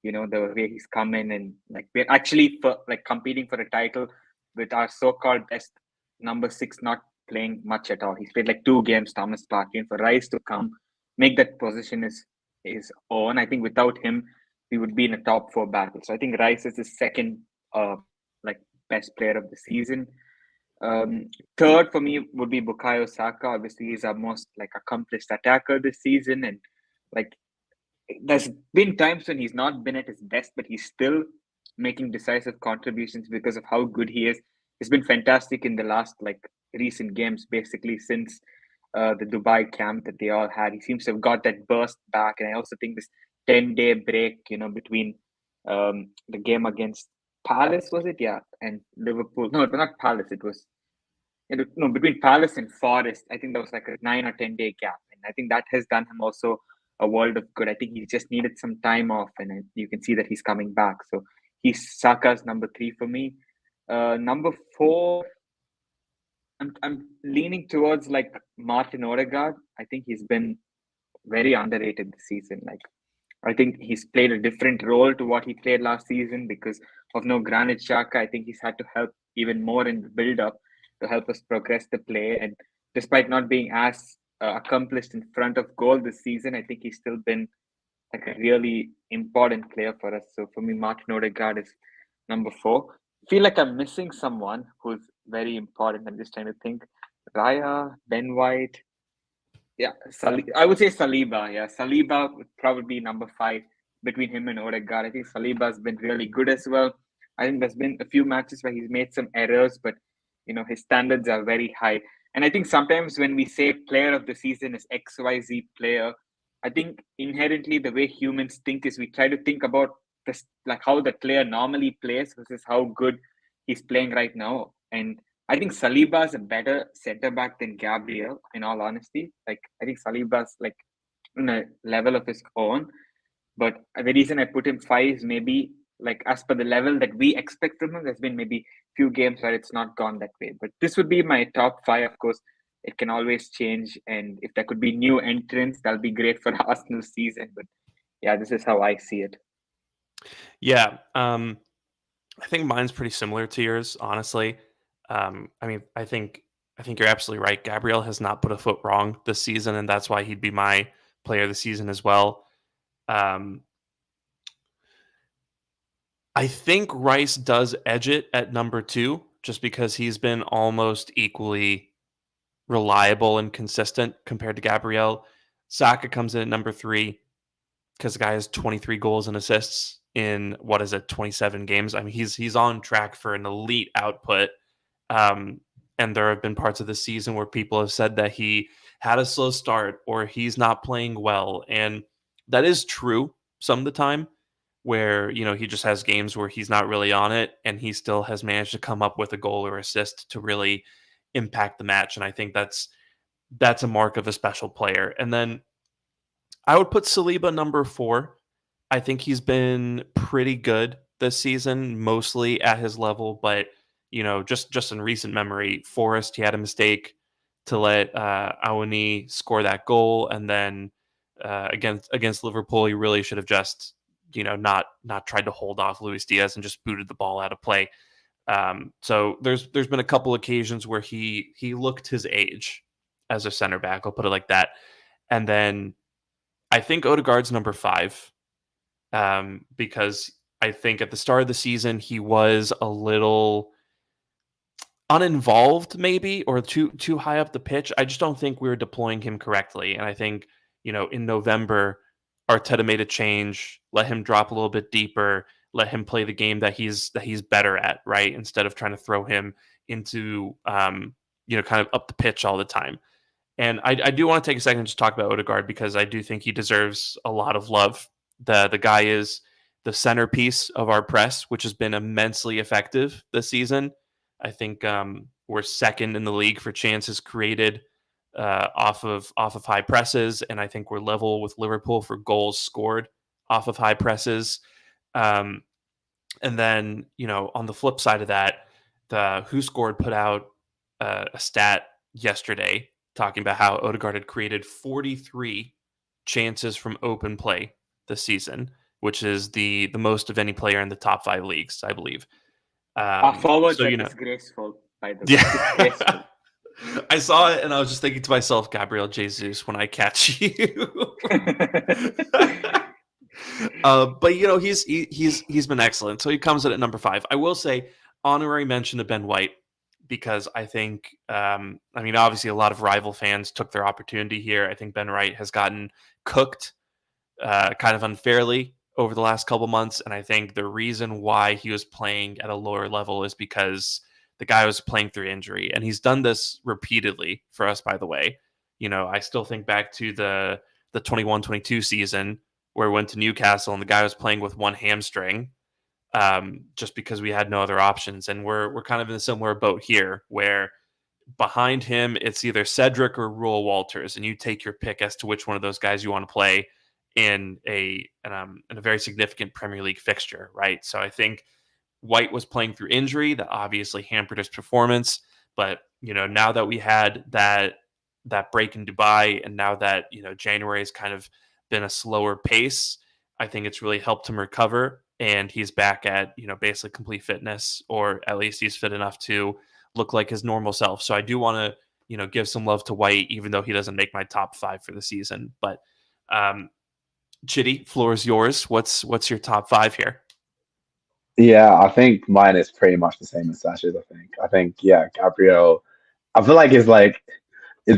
The way he's come in, and like we're actually competing for a title with our so-called best number 6 not playing much at all. He's played like 2 games, Thomas Partey, and for Rice to come make that position his own. I think without him, we would be in a top 4 battle. So I think Rice is the second best player of the season. Third for me would be Bukayo Saka. Obviously, he's our most accomplished attacker this season, and there's been times when he's not been at his best, but he's still making decisive contributions because of how good he is. He's been fantastic in the last recent games, basically since the Dubai camp that they all had. He seems to have got that burst back, and I also think this 10-day break, between the game against Palace, was it? Yeah, and Liverpool. No, it was not Palace. It was no, between Palace and Forest. I think there was like a 9 or 10 day gap, and I think that has done him also a world of good. I think he just needed some time off, and you can see that he's coming back. So he's Saka's number 3 for me. Number 4, I'm leaning towards like Martin Odegaard. I think he's been very underrated this season. Like, I think he's played a different role to what he played last season because of no Granit Xhaka. I think he's had to help even more in the build up to help us progress the play. And despite not being as accomplished in front of goal this season, I think he's still been like a really important player for us. So for me, Martin Odegaard is number 4. Feel like I'm missing someone who's very important. I'm just trying to think. Raya, Ben White. Yeah, I would say Saliba. Yeah, Saliba would probably be number 5 between him and Odegaard. I think Saliba's been really good as well. I think there's been a few matches where he's made some errors, but his standards are very high. And I think sometimes when we say player of the season is XYZ player, I think inherently the way humans think is we try to think about this, like how the player normally plays versus how good he's playing right now. And I think Saliba is a better centre back than Gabriel, in all honesty. Like, I think Saliba's like in a level of his own. But the reason I put him 5 is maybe like as per the level that we expect from him. There's been maybe few games where it's not gone that way. But this would be my top 5. Of course, it can always change. And if there could be new entrants, that'll be great for Arsenal season. But yeah, this is how I see it. Yeah. I think mine's pretty similar to yours, honestly. I think you're absolutely right. Gabriel has not put a foot wrong this season, and that's why he'd be my player of the season as well. I think Rice does edge it at number 2, just because he's been almost equally reliable and consistent compared to Gabriel. Saka comes in at number 3 because the guy has 23 goals and assists in 27 games. I mean, he's on track for an elite output. And there have been parts of the season where people have said that he had a slow start or he's not playing well, and that is true some of the time. Where he just has games where he's not really on it, and he still has managed to come up with a goal or assist to really impact the match. And I think that's a mark of a special player. And then I would put Saliba number 4. I think he's been pretty good this season, mostly at his level, but just in recent memory, Forest, he had a mistake to let Awani score that goal, and then against Liverpool, he really should have just not tried to hold off Luis Diaz and just booted the ball out of play. So there's been a couple occasions where he looked his age as a center back. I'll put it like that. And then I think Odegaard's number 5, because I think at the start of the season he was a little uninvolved, maybe, or too high up the pitch. I just don't think we were deploying him correctly. And I think in November, Arteta made a change, let him drop a little bit deeper, let him play the game that he's better at, right? Instead of trying to throw him into kind of up the pitch all the time. And I do want to take a second to talk about Odegaard because I do think he deserves a lot of love. The guy is the centerpiece of our press, which has been immensely effective this season. I think we're second in the league for chances created off of high presses, and I think we're level with Liverpool for goals scored off of high presses. And then on the flip side of that, the Who Scored put out a stat yesterday talking about how Odegaard had created 43 chances from open play this season, which is the most of any player in the top 5 leagues, I believe. Our forwards are disgraceful, by the way. Yeah. Disgraceful. I saw it and I was just thinking to myself, Gabriel Jesus, when I catch you. But he's been excellent. So he comes in at number 5. I will say honorary mention to Ben White, because I think obviously a lot of rival fans took their opportunity here. I think Ben White has gotten cooked kind of unfairly over the last couple months, and I think the reason why he was playing at a lower level is because the guy was playing through injury, and he's done this repeatedly for us, by the way. I still think back to the 21-22 season where we went to Newcastle and the guy was playing with one hamstring, just because we had no other options. And we're kind of in a similar boat here where behind him it's either Cedric or Rule Walters, and you take your pick as to which one of those guys you want to play in a very significant Premier League fixture, right? So I think White was playing through injury that obviously hampered his performance, but now that we had that break in Dubai, and now that January has kind of been a slower pace, I think it's really helped him recover, and he's back at basically complete fitness, or at least he's fit enough to look like his normal self. So I do want to give some love to White, even though he doesn't make my top 5 for the season. But Chiddy, floor is yours. What's your top 5 here? Yeah, I think mine is pretty much the same as Sash's. Yeah, Gabriel. I feel like it's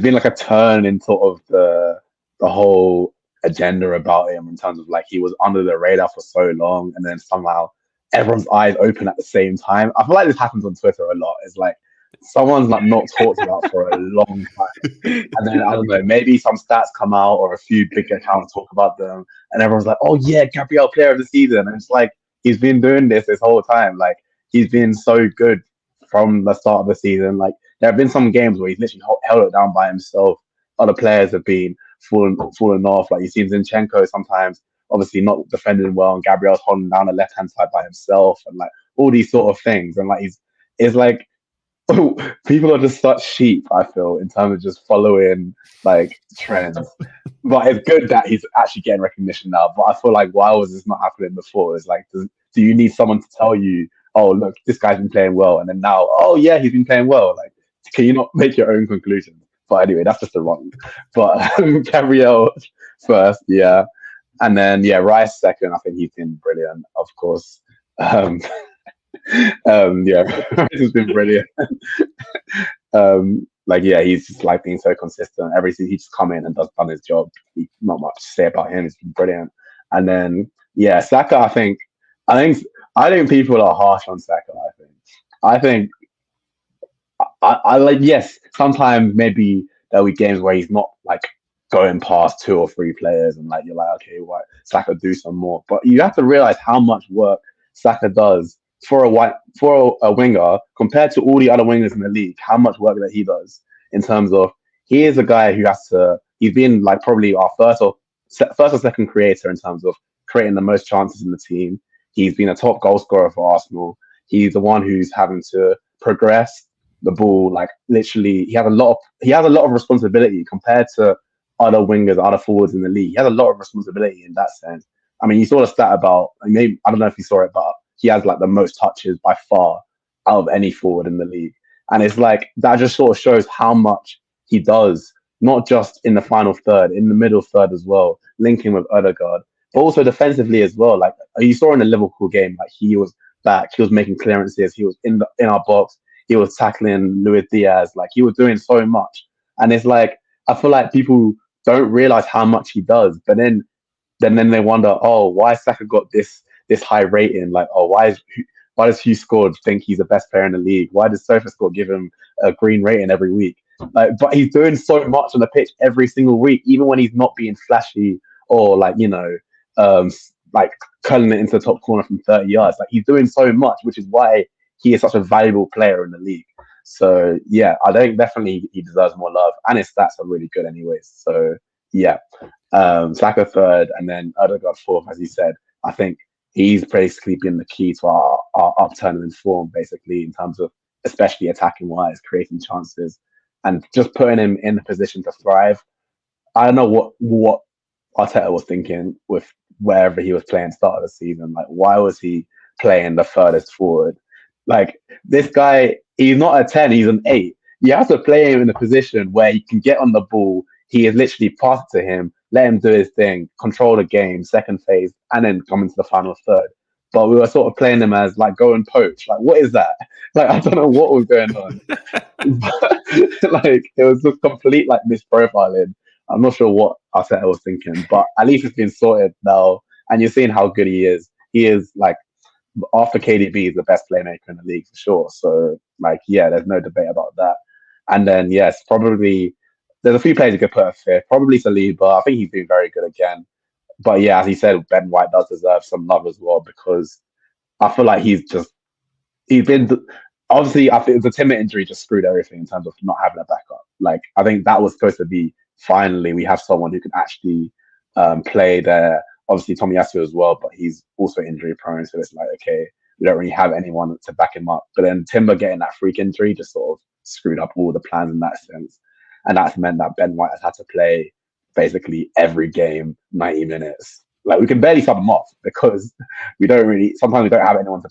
been like a turn in sort of the whole agenda about him, in terms of like he was under the radar for so long, and then somehow everyone's eyes open at the same time. I feel like this happens on Twitter a lot. It's like someone's like not talked about for a long time, and then I don't know, maybe some stats come out or a few big accounts talk about them, and everyone's like, "Oh yeah, Gabriel, player of the season," and it's like he's been doing this whole time. Like he's been so good from the start of the season. Like there have been some games where he's literally held it down by himself. Other players have been falling off. Like you see Zinchenko sometimes, obviously not defending well, and Gabriel's holding down the left hand side by himself, and like all these sort of things. And like it's like people are just such sheep, I feel, in terms of just following like trends. But it's good that he's actually getting recognition now. But I feel like, why was this not happening before? It's like, do you need someone to tell you, oh, look, this guy's been playing well, and then now, oh yeah, he's been playing well? Like, can you not make your own conclusions? But anyway, that's just the wrong. But Gabriel first, yeah, and then Rice second. I think he's been brilliant, of course. Yeah, Rice has been brilliant. He's just like being so consistent. Everything he just come in and done his job. Not much to say about him. He's been brilliant. And then Saka. I think people are harsh on Saka. I think I like, yes, sometimes maybe there'll be games where he's not like going past 2 or 3 players, and like you're like, okay, why Saka do some more? But you have to realize how much work Saka does for a winger compared to all the other wingers in the league. How much work that he does, in terms of, he is a guy who he's been like probably our first or second creator in terms of creating the most chances in the team. He's been a top goal scorer for Arsenal. He's the one who's having to progress the ball. Like literally, he has a lot of responsibility compared to other wingers, other forwards in the league. He has a lot of responsibility in that sense. I mean, you saw the stat about, maybe, I don't know if you saw it, but he has like the most touches by far out of any forward in the league. And it's like, that just sort of shows how much he does, not just in the final third, in the middle third as well, linking with Odegaard, but also defensively as well. Like you saw in the Liverpool game, like he was back, he was making clearances, he was in our box, he was tackling Luis Diaz, like he was doing so much. And it's like, I feel like people don't realize how much he does, but then they wonder, oh, why Saka got this high rating? Like, oh, why does Hugh Scored think he's the best player in the league? Why does SofaScore give him a green rating every week? Like, but he's doing so much on the pitch every single week, even when he's not being flashy or like, like curling it into the top corner from 30 yards. Like he's doing so much, which is why he is such a valuable player in the league. So yeah, I think definitely he deserves more love, and his stats are really good anyways. So yeah, Saka third, and then Odegaard fourth, as you said. I think he's basically been the key to our upturn in form, basically, in terms of especially attacking wise, creating chances, and just putting him in the position to thrive. I don't know what Arteta was thinking with wherever he was playing start of the season. Like, why was he playing the furthest forward? Like, this guy, he's not a 10, he's an 8. You have to play him in a position where he can get on the ball. He is literally passed to him, let him do his thing, control the game, second phase, and then come into the final third. But we were sort of playing him as like, go and poach. Like, what is that? Like, I don't know what was going on. But, like, it was just complete like misprofiling. I'm not sure what Arteta was thinking, but at least it's been sorted now, and you're seeing how good he is. He is like after KDB is the best playmaker in the league for sure. So like, yeah, there's no debate about that. And then yes, probably there's a few players you could put a fifth. Probably Saliba. I think he's been very good again. But yeah, as he said, Ben White does deserve some love as well because I feel like he's been obviously. I think the Timber injury just screwed everything in terms of not having a backup. Like I think that was supposed to be finally we have someone who can actually play there. Obviously Tomiyasu as well, but he's also injury prone, so it's like okay, we don't really have anyone to back him up. But then Timber getting that freak injury just sort of screwed up all the plans in that sense, and that's meant that Ben White has had to play basically every game 90 minutes. Like we can barely sub him off because we don't really. Sometimes we don't have anyone to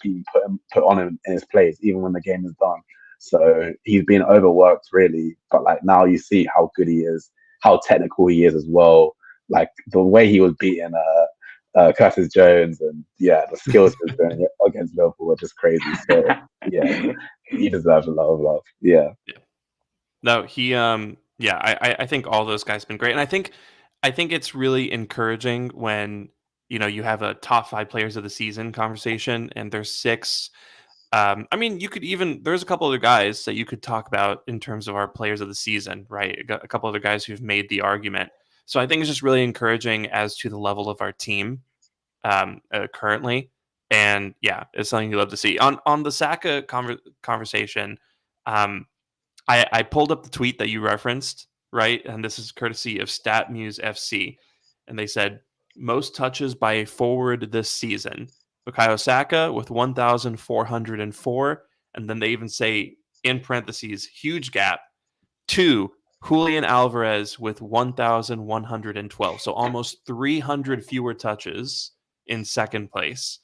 put on him in his place, even when the game is done. So he's been overworked really. But like now you see how good he is, how technical he is as well. Like the way he was beating Curtis Jones, and yeah, the skills he was doing against Liverpool were just crazy. So yeah, he deserves a lot of love. Yeah. No, he yeah, I think all those guys have been great. And I think it's really encouraging when, you know, you have a top 5 players of the season conversation and there's 6. I mean, you could even there's a couple other guys that you could talk about in terms of our players of the season, right? A couple other guys who've made the argument. So I think it's just really encouraging as to the level of our team currently. And yeah, it's something you love to see. On the Saka conversation, um, I pulled up the tweet that you referenced, right? And this is courtesy of StatMuse FC. And they said, most touches by a forward this season. Bukayo Saka with 1,404. And then they even say, in parentheses, huge gap, to Julian Alvarez with 1,112. So almost 300 fewer touches in second place.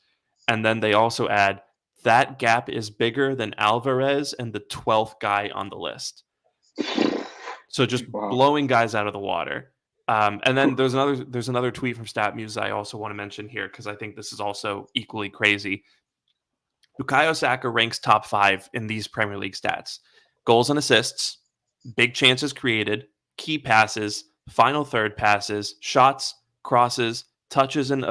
And then they also add, that gap is bigger than Alvarez and the 12th guy on the list. So just blowing guys out of the water. And then there's another tweet from StatMuse I also want to mention here because I think this is also equally crazy. Bukayo Saka ranks top 5 in these Premier League stats: goals and assists, big chances created, key passes, final third passes, shots, crosses, touches in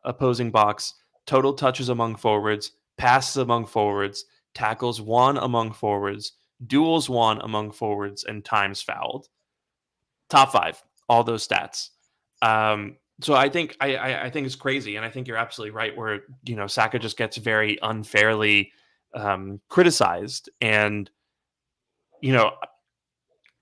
opposing box, total touches among forwards, passes among forwards, tackles won among forwards, duels won among forwards, and times fouled. Top 5, all those stats. So I think I think it's crazy, and I think you're absolutely right. Where you know Saka just gets very unfairly criticized, and you know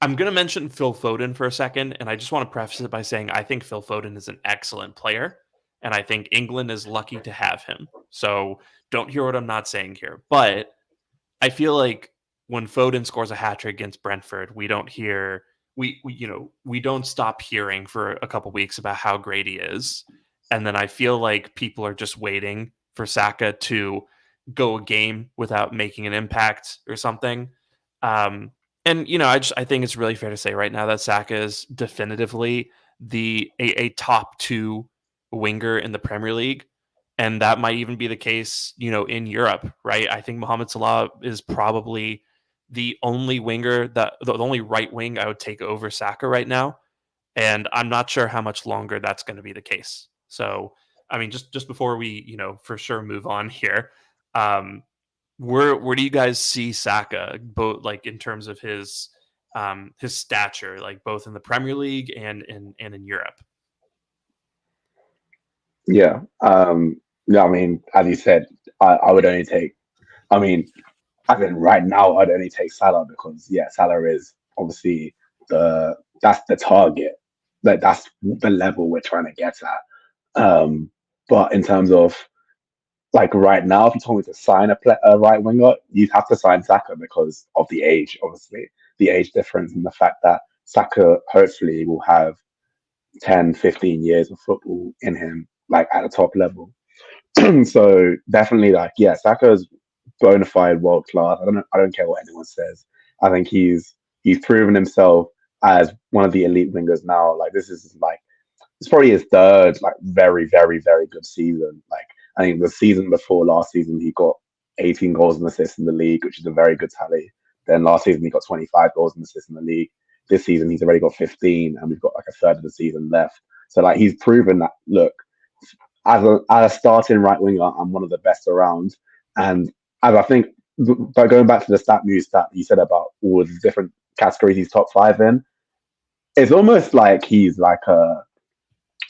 I'm going to mention Phil Foden for a second, and I just want to preface it by saying I think Phil Foden is an excellent player, and I think England is lucky to have him. So don't hear what I'm not saying here. But I feel like when Foden scores a hat trick against Brentford, we don't hear we don't stop hearing for a couple weeks about how great he is, and then I feel like people are just waiting for Saka to go a game without making an impact or something. And you know, I think it's really fair to say right now that Saka is definitively a top 2 winger in the Premier League, and that might even be the case, you know, in Europe, right? I think Mohamed Salah is probably the only winger the only right wing I would take over Saka right now, and I'm not sure how much longer that's going to be the case. So, I mean, just before we, you know, for sure move on here, um, where do you guys see Saka both like in terms of his stature, like both in the Premier League and in Europe? Yeah. No, I mean, as you said, I would only take. I mean, I mean, right now I'd only take Salah because yeah, Salah is obviously that's the target. Like that's the level we're trying to get at. But in terms of like right now, if you told me to sign a right winger, you'd have to sign Saka because of the age, obviously, the age difference and the fact that Saka hopefully will have 10, 15 years of football in him, like at the top level. So definitely, like, yeah, Saka's bona fide world class. I don't care what anyone says. I think he's proven himself as one of the elite wingers now. Like this is like it's probably his third like very, very, very good season. Like I think the season before last season he got 18 goals and assists in the league, which is a very good tally. Then last season he got 25 goals and assists in the league. This season he's already got 15, and we've got like a third of the season left. So like he's proven that look, as a starting right winger, I'm one of the best around. And as I think, by going back to the stat news stat you said about all the different categories he's top five in, it's almost like he's like a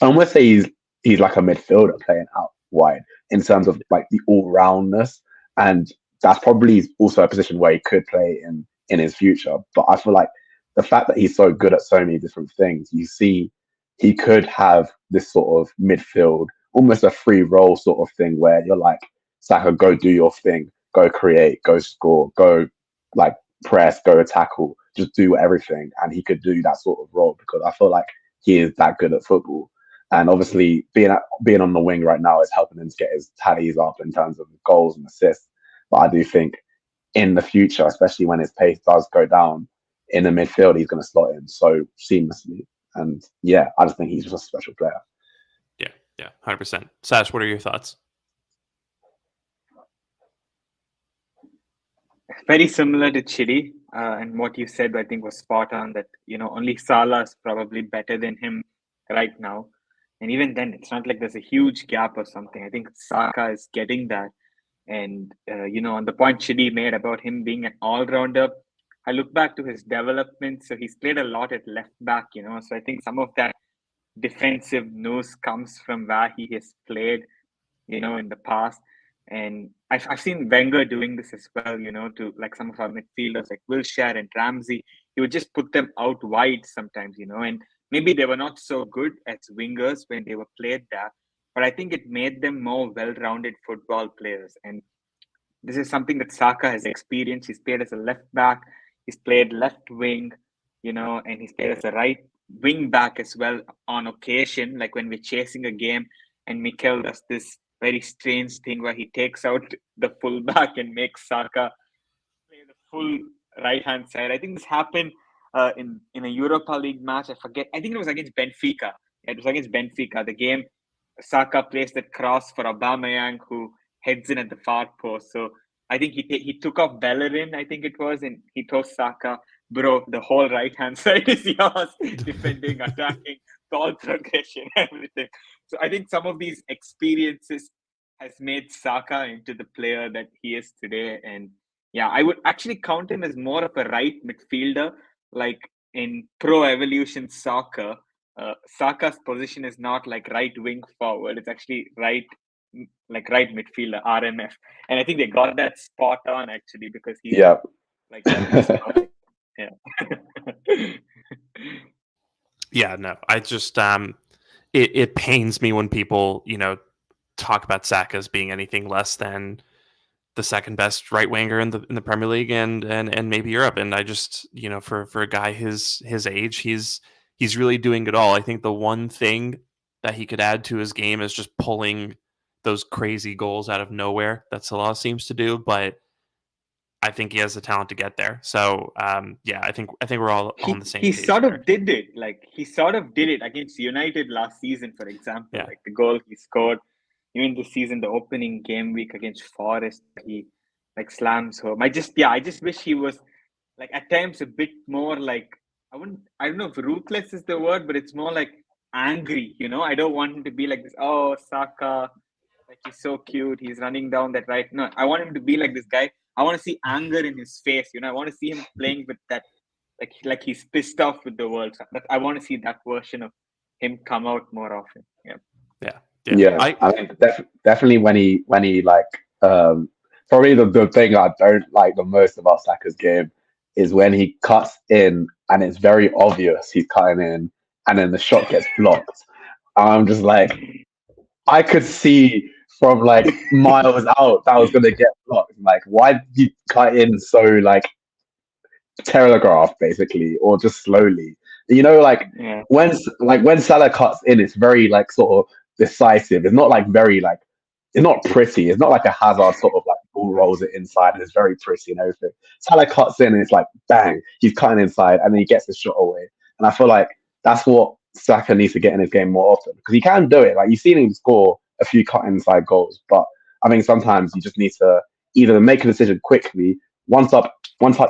I almost say he's like a midfielder playing out wide in terms of like the all roundness, and that's probably also a position where he could play in his future. But I feel like the fact that he's so good at so many different things, you see, he could have this sort of midfield, almost a free role sort of thing where you're like, Saka, go do your thing, go create, go score, go like press, go tackle, just do everything, and he could do that sort of role because I feel like he is that good at football. And obviously, being on the wing right now is helping him to get his tallies up in terms of goals and assists. But I do think in the future, especially when his pace does go down in the midfield, he's going to slot in so seamlessly. And yeah, I just think he's just a special player. Yeah, 100%. Sash, what are your thoughts? Very similar to Chiddy, and what you said, I think, was spot on. That only Salah is probably better than him right now, and even then, it's not like there's a huge gap or something. I think Saka is getting that, and on the point Chiddy made about him being an all-rounder, I look back to his development. So he's played a lot at left back, So I think some of that defensive nose comes from where he has played, in the past. And I've seen Wenger doing this as well, to like some of our midfielders like Wilshere and Ramsey. He would just put them out wide sometimes, and maybe they were not so good as wingers when they were played there, but I think it made them more well-rounded football players. And this is something that Saka has experienced. He's played as a left back, he's played left wing, and he's played as a right wing back as well on occasion, like when we're chasing a game and Mikel does this very strange thing where he takes out the full back and makes Saka play the full right hand side. I think this happened in a Europa League match. I forget. I think it was against Benfica. Yeah, it was against Benfica. The game, Saka plays that cross for Aubameyang, who heads in at the far post. So I think he took off Bellerin, I think it was, and he told Saka, bro, the whole right hand side is yours, defending, attacking, ball progression, everything. So I think some of these experiences has made Saka into the player that he is today. And yeah, I would actually count him as more of a right midfielder. Like in Pro Evolution Soccer, Saka's position is not like right wing forward. It's actually right midfielder, RMF. And I think they got that spot on actually because he's like yeah. Yeah, no, I just it pains me when people talk about Saka as being anything less than the second best right winger in the Premier League and maybe Europe. And I just for a guy his age, he's really doing it all. I think the one thing that he could add to his game is just pulling those crazy goals out of nowhere that Salah seems to do, but I think he has the talent to get there. So yeah, I think we're all on the same page. He sort there. of did it. Like he sort of did it against United last season, for example. Yeah. Like the goal he scored, even this season, the opening game week against Forest, he like slams home. I just wish he was like at times a bit more like I don't know if ruthless is the word, but it's more like angry. I don't want him to be like this. Oh, Saka, like he's so cute. He's running down that right. No, I want him to be like this guy. I want to see anger in his face. I want to see him playing with that, like he's pissed off with the world. I want to see that version of him come out more often. Yeah. I mean, definitely when he like probably the thing I don't like the most about Saka's game is when he cuts in and it's very obvious he's cutting in and then the shot gets blocked. I'm just like, I could see from like miles out that was gonna get blocked. Like, why did you cut in so like telegraph basically, or just slowly? When Salah cuts in, it's very like sort of decisive. It's not like very like it's not pretty. It's not like a Hazard sort of like ball rolls it inside and it's very pretty and everything. Salah cuts in and it's like bang, he's cutting inside and then he gets the shot away. And I feel like that's what Saka needs to get in his game more often because he can do it. Like you've seen him score a few cut inside goals, but I think sometimes you just need to either make a decision quickly, one touch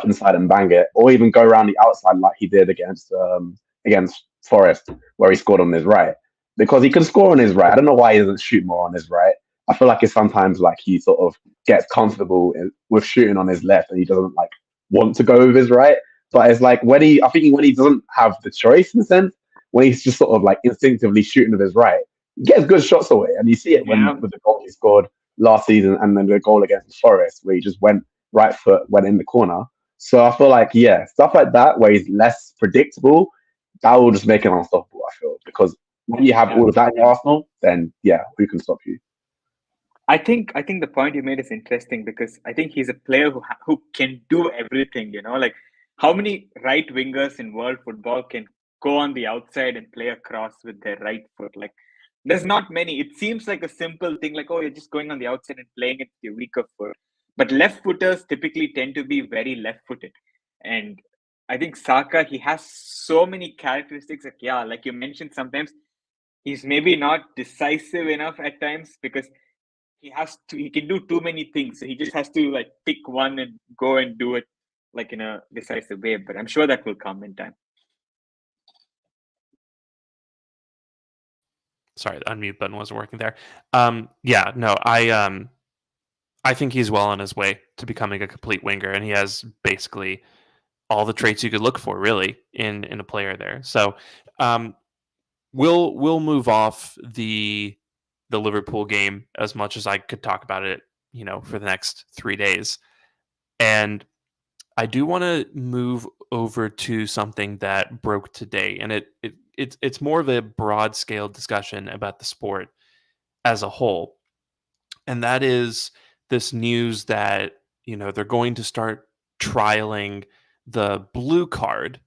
inside and bang it, or even go around the outside like he did against Forest, where he scored on his right. because he can score on his right. I don't know why he doesn't shoot more on his right. I feel like it's sometimes like he sort of gets comfortable with shooting on his left, and he doesn't like want to go with his right. But it's like I think when he doesn't have the choice in a sense, when he's just sort of like instinctively shooting with his right, he gets good shots away, and you see it when Yeah, with the goal he scored last season, and then the goal against Forest, where he just right foot went in the corner. So I feel like stuff like that where he's less predictable, that will just make him unstoppable. I feel because when you have yeah. all of that in your arsenal, then who can stop you? I think the point you made is interesting because I think he's a player who can do everything. Like how many right wingers in world football can go on the outside and play a cross with their right foot? Like there's not many. It seems like a simple thing, like, oh, you're just going on the outside and playing it with your weaker foot. But left footers typically tend to be very left footed. And I think Saka, he has so many characteristics. Like you mentioned, sometimes he's maybe not decisive enough at times because he can do too many things. So he just has to like pick one and go and do it like in a decisive way. But I'm sure that will come in time. Sorry, the unmute button wasn't working there. No, I think he's well on his way to becoming a complete winger, and he has basically all the traits you could look for, really, in a player there. So, um, we'll move off the Liverpool game as much as I could talk about it, for the next 3 days, and I do want to move over to something that broke today, and it's more of a broad scale discussion about the sport as a whole, and that is this news that they're going to start trialing the blue card,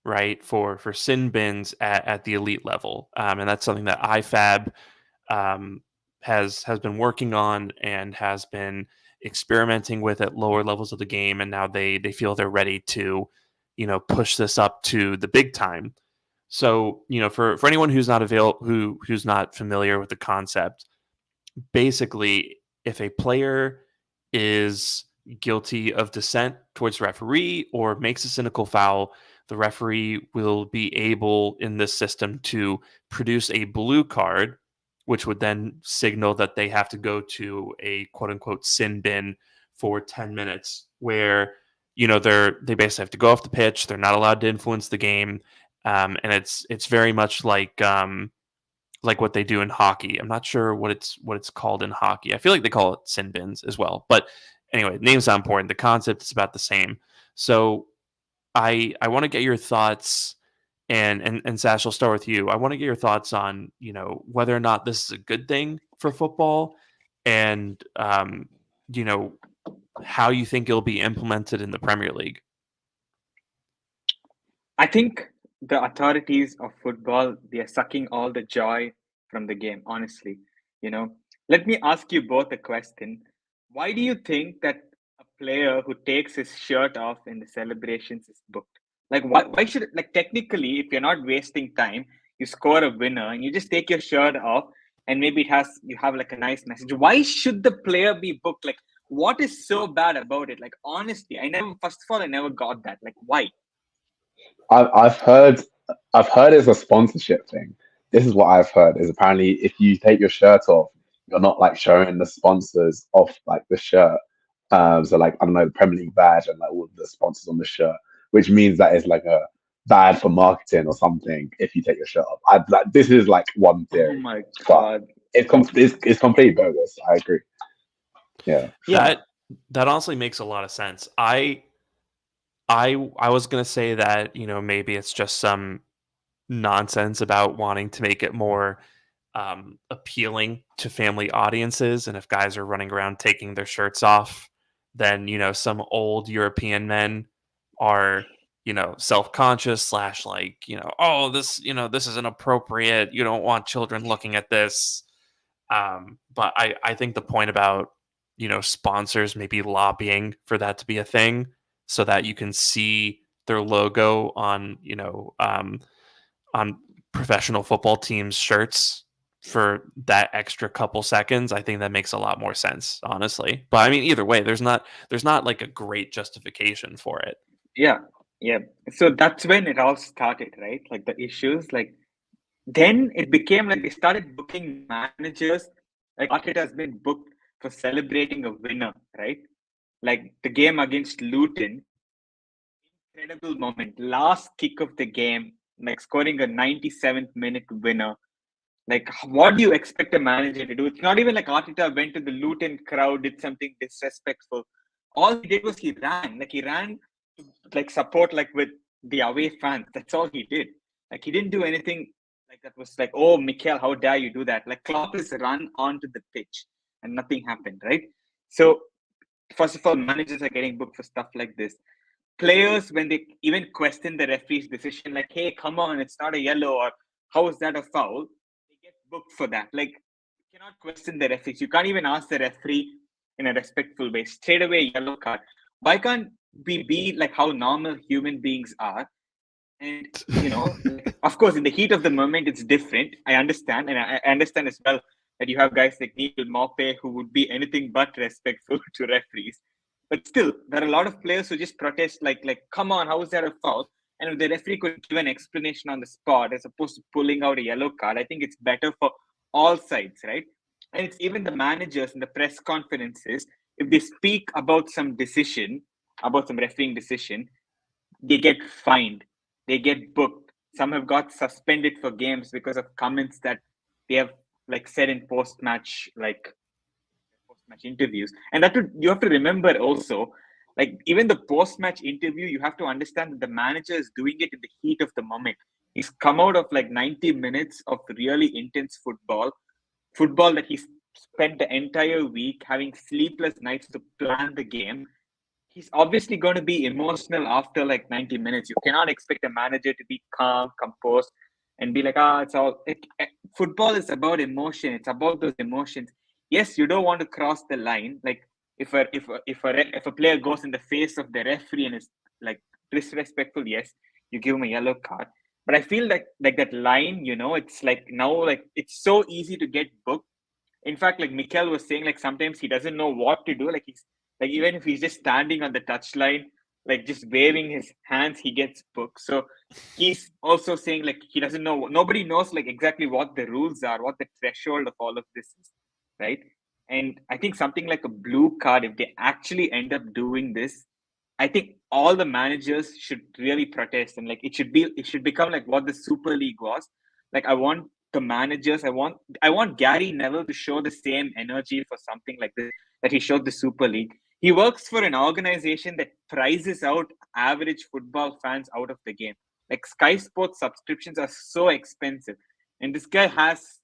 right, for sin bins at the elite level, and that's something that IFAB um, has been working on and has been experimenting with at lower levels of the game, and now they feel they're ready to push this up to the big time. So for anyone who's not who's not familiar with the concept, basically, if a player is guilty of dissent towards the referee or makes a cynical foul, the referee will be able in this system to produce a blue card, which would then signal that they have to go to a quote unquote sin bin for 10 minutes, where they basically have to go off the pitch. They're not allowed to influence the game. And it's very much like what they do in hockey. I'm not sure what it's called in hockey. I feel like they call it sin bins as well. But anyway, name's not important. The concept is about the same. So I want to get your thoughts, and Sash, I'll start with you. I want to get your thoughts on whether or not this is a good thing for football, and you know how you think it'll be implemented in the Premier League. I think the authorities of football, they are sucking all the joy from the game, honestly. You know, let me ask you both a question. Why do you think that a player who takes his shirt off in the celebrations is booked? Like, why should, like, technically, if you're not wasting time, you score a winner and you just take your shirt off and maybe you have like a nice message. Why should the player be booked? Like, what is so bad about it? Like, honestly, first of all, I never got that. Like, why? I've heard it's a sponsorship thing. This is what I've heard is apparently if you take your shirt off, you're not like showing the sponsors off like the shirt. So like I don't know the Premier League badge and like all the sponsors on the shirt, which means that it's like a bad for marketing or something if you take your shirt off. I like this is like one Oh theory, my but God. it's complete bogus. I agree. Yeah. Yeah. That honestly makes a lot of sense. I was gonna say that maybe it's just some nonsense about wanting to make it more appealing to family audiences, and if guys are running around taking their shirts off, then some old European men are self-conscious slash like oh this is inappropriate, you don't want children looking at this. But I think the point about sponsors maybe lobbying for that to be a thing so that you can see their logo on professional football teams shirts for that extra couple seconds, I think that makes a lot more sense, honestly. But I mean, either way, there's not like a great justification for it. Yeah. Yeah. So that's when it all started, right? Like the issues, like Then it became like they started booking managers. Like Arteta has been booked for celebrating a winner, right? Like the game against Luton, incredible moment, last kick of the game, like scoring a 97th minute winner. Like, what do you expect a manager to do? It's not even like Arteta went to the Luton crowd, did something disrespectful. All he did was he ran. Like, he ran to like support like with the away fans. That's all he did. Like, he didn't do anything like that was like, oh, Mikel, how dare you do that? Like, Klopp is run onto the pitch and nothing happened, right? So, first of all, managers are getting booked for stuff like this. Players, when they even question the referee's decision, like, hey, come on, it's not a yellow, or how is that a foul? They get booked for that. Like, you cannot question the referees. You can't even ask the referee in a respectful way. Straight away, yellow card. Why can't we be like how normal human beings are? And, like, of course, in the heat of the moment, it's different. I understand. And I understand as well that you have guys like Neil Maupay who would be anything but respectful to referees. But still, there are a lot of players who just protest, like, come on, how is that a foul? And if the referee could give an explanation on the spot as opposed to pulling out a yellow card, I think it's better for all sides, right? And it's even the managers in the press conferences, if they speak about some decision, about some refereeing decision, they get fined, they get booked. Some have got suspended for games because of comments that they have like said in post-match interviews. And you have to remember also, like even the post-match interview, you have to understand that the manager is doing it in the heat of the moment. He's come out of like 90 minutes of really intense football that he spent the entire week having sleepless nights to plan the game. He's obviously going to be emotional after like 90 minutes. You cannot expect a manager to be calm, composed, and be like, it's all. Football is about emotion. It's about those emotions. Yes, you don't want to cross the line. Like if a player goes in the face of the referee and is like disrespectful, yes, you give him a yellow card. But I feel like that line, it's like now like it's so easy to get booked. In fact, like Mikel was saying, like sometimes he doesn't know what to do. Like he's like even if he's just standing on the touchline, like just waving his hands, he gets booked. So he's also saying like he doesn't know. Nobody knows like exactly what the rules are, what the threshold of all of this is, right? And I think something like a blue card, if they actually end up doing this, I think all the managers should really protest and like it should become like what the Super League was. Like I want the managers, I want Gary Neville to show the same energy for something like this that he showed the Super League. He works for an organization that prizes out average football fans out of the game. Like Sky Sports subscriptions are so expensive, and this guy has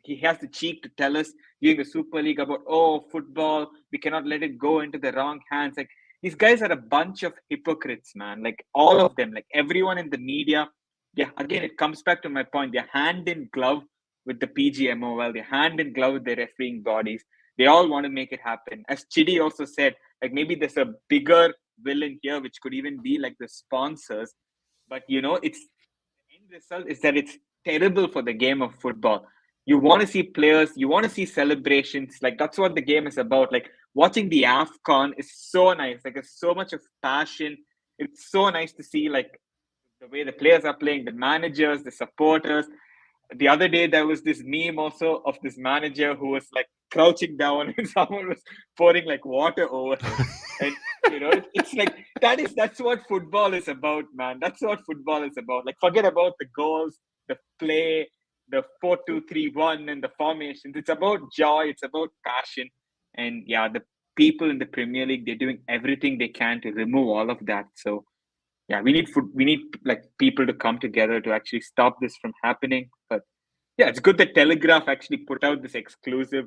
the cheek to tell us during the Super League about football, we cannot let it go into the wrong hands. Like these guys are a bunch of hypocrites, man. Like all of them, like everyone in the media. Yeah, again, it comes back to my point. They're hand in glove with the PGMOL. They're hand in glove with the refereeing bodies. They all want to make it happen. As Chiddy also said, like maybe there's a bigger villain here, which could even be like the sponsors. But it's the end result is that it's terrible for the game of football. You want to see players, you want to see celebrations. Like that's what the game is about. Like watching the AFCON is so nice. Like it's so much of passion. It's so nice to see like the way the players are playing, the managers, the supporters. The other day there was this meme also of this manager who was like crouching down and someone was pouring like water over him. And it's like that's what football is about, man. That's what football is about. Like forget about the goals, the play, the 4-2-3-1 and the formations. It's about joy, it's about passion. And yeah, the people in the Premier League, they're doing everything they can to remove all of that. So yeah, we need like people to come together to actually stop this from happening. But yeah, it's good that Telegraph actually put out this exclusive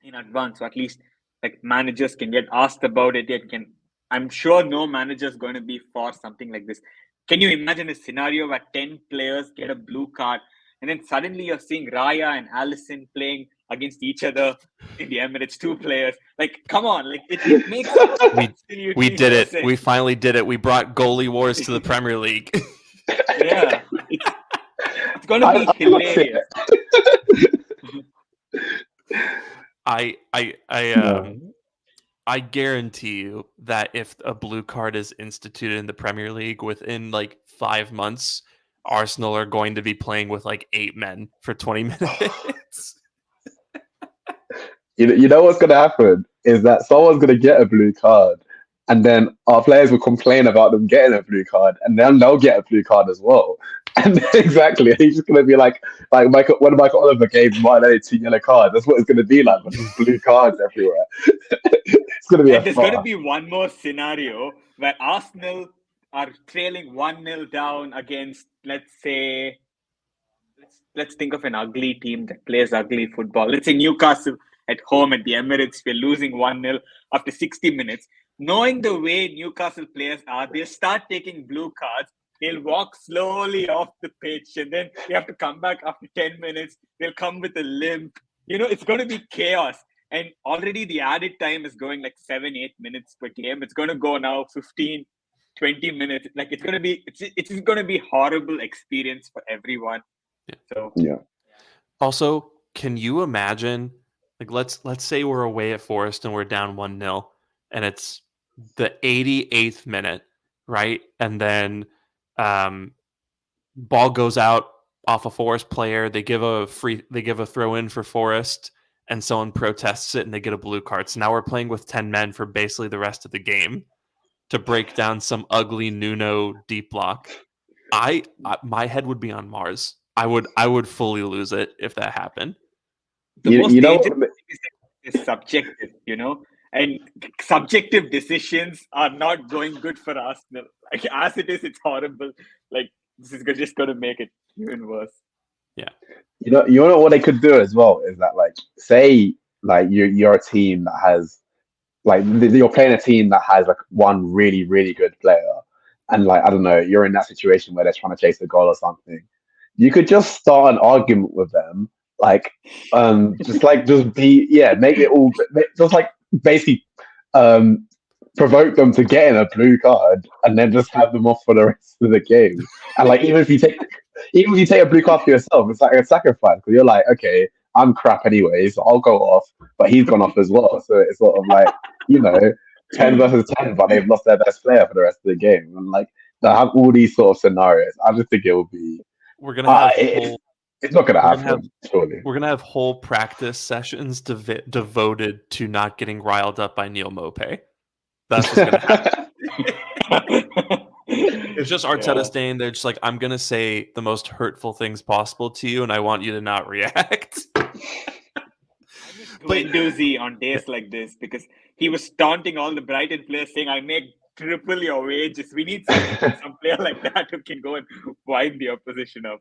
in advance, so at least like managers can get asked about it. Yet can I'm sure no manager is going to be for something like this. Can you imagine a scenario where 10 players get a blue card, and then suddenly you're seeing Raya and Allison playing against each other in the Emirates, 2 players? Like, come on, like it makes We absolutely did no it. sense. We finally did it. We brought goalie wars to the Premier League. Yeah, it's going to be I must say, hilarious. I I I no. I guarantee you that if a blue card is instituted in the Premier League within like 5 months, Arsenal are going to be playing with like 8 men for 20 minutes. You know what's going to happen is that someone's going to get a blue card, and then our players will complain about them getting a blue card, and then they'll get a blue card as well. And exactly, he's just going to be like Michael when Michael Oliver gave Martinelli 2 yellow cards. That's what it's going to be like, but just blue cards everywhere. It's going to be And a there's going to farce. be one more scenario where Arsenal are trailing 1-0 down against, let's say, let's think of an ugly team that plays ugly football. Let's say Newcastle at home at the Emirates. We're losing 1-0 after 60 minutes. Knowing the way Newcastle players are, they start taking blue cards. They'll walk slowly off the pitch, and then they have to come back after 10 minutes. They'll come with a limp. It's going to be chaos. And already the added time is going like 7-8 minutes per game. It's going to go now 15, 20 minutes. Like it's going to be horrible experience for everyone. So Yeah. Also, can you imagine, like let's say we're away at Forest and we're down 1-0 and it's the 88th minute, right? And then ball goes out off a Forest player, they give a throw in for Forest, and someone protests it and they get a blue card. So now we're playing with 10 men for basically the rest of the game to break down some ugly Nuno deep block. My head would be on Mars. I would fully lose it if that happened. The most dangerous thing is subjective, and subjective decisions are not going good for us. Like as it is, it's horrible. Like this is just going to make it even worse. Yeah. You know what they could do as well is that, like, say like you're a team that has like you're playing a team that has like one really really good player, and like I don't know, you're in that situation where they're trying to chase a goal or something. You could just start an argument with them, like make it all just like basically provoke them to getting a blue card, and then just have them off for the rest of the game. And like even if you take a blue card for yourself, it's like a sacrifice because you're like, okay, I'm crap anyway, so I'll go off, but he's gone off as well. So it's sort of like 10 versus 10, but they've lost their best player for the rest of the game, and like they have all these sort of scenarios. I just think it will be. We're gonna have it's not gonna happen. Surely we're gonna have whole practice sessions devoted to not getting riled up by Neil Maupay. That's what's gonna happen. It's just Arteta staying there, just like, I'm gonna say the most hurtful things possible to you, and I want you to not react. Guendouzi on days like this, because he was taunting all the Brighton players, saying, "I make triple your wages." We need some player like that who can go and wind the opposition up.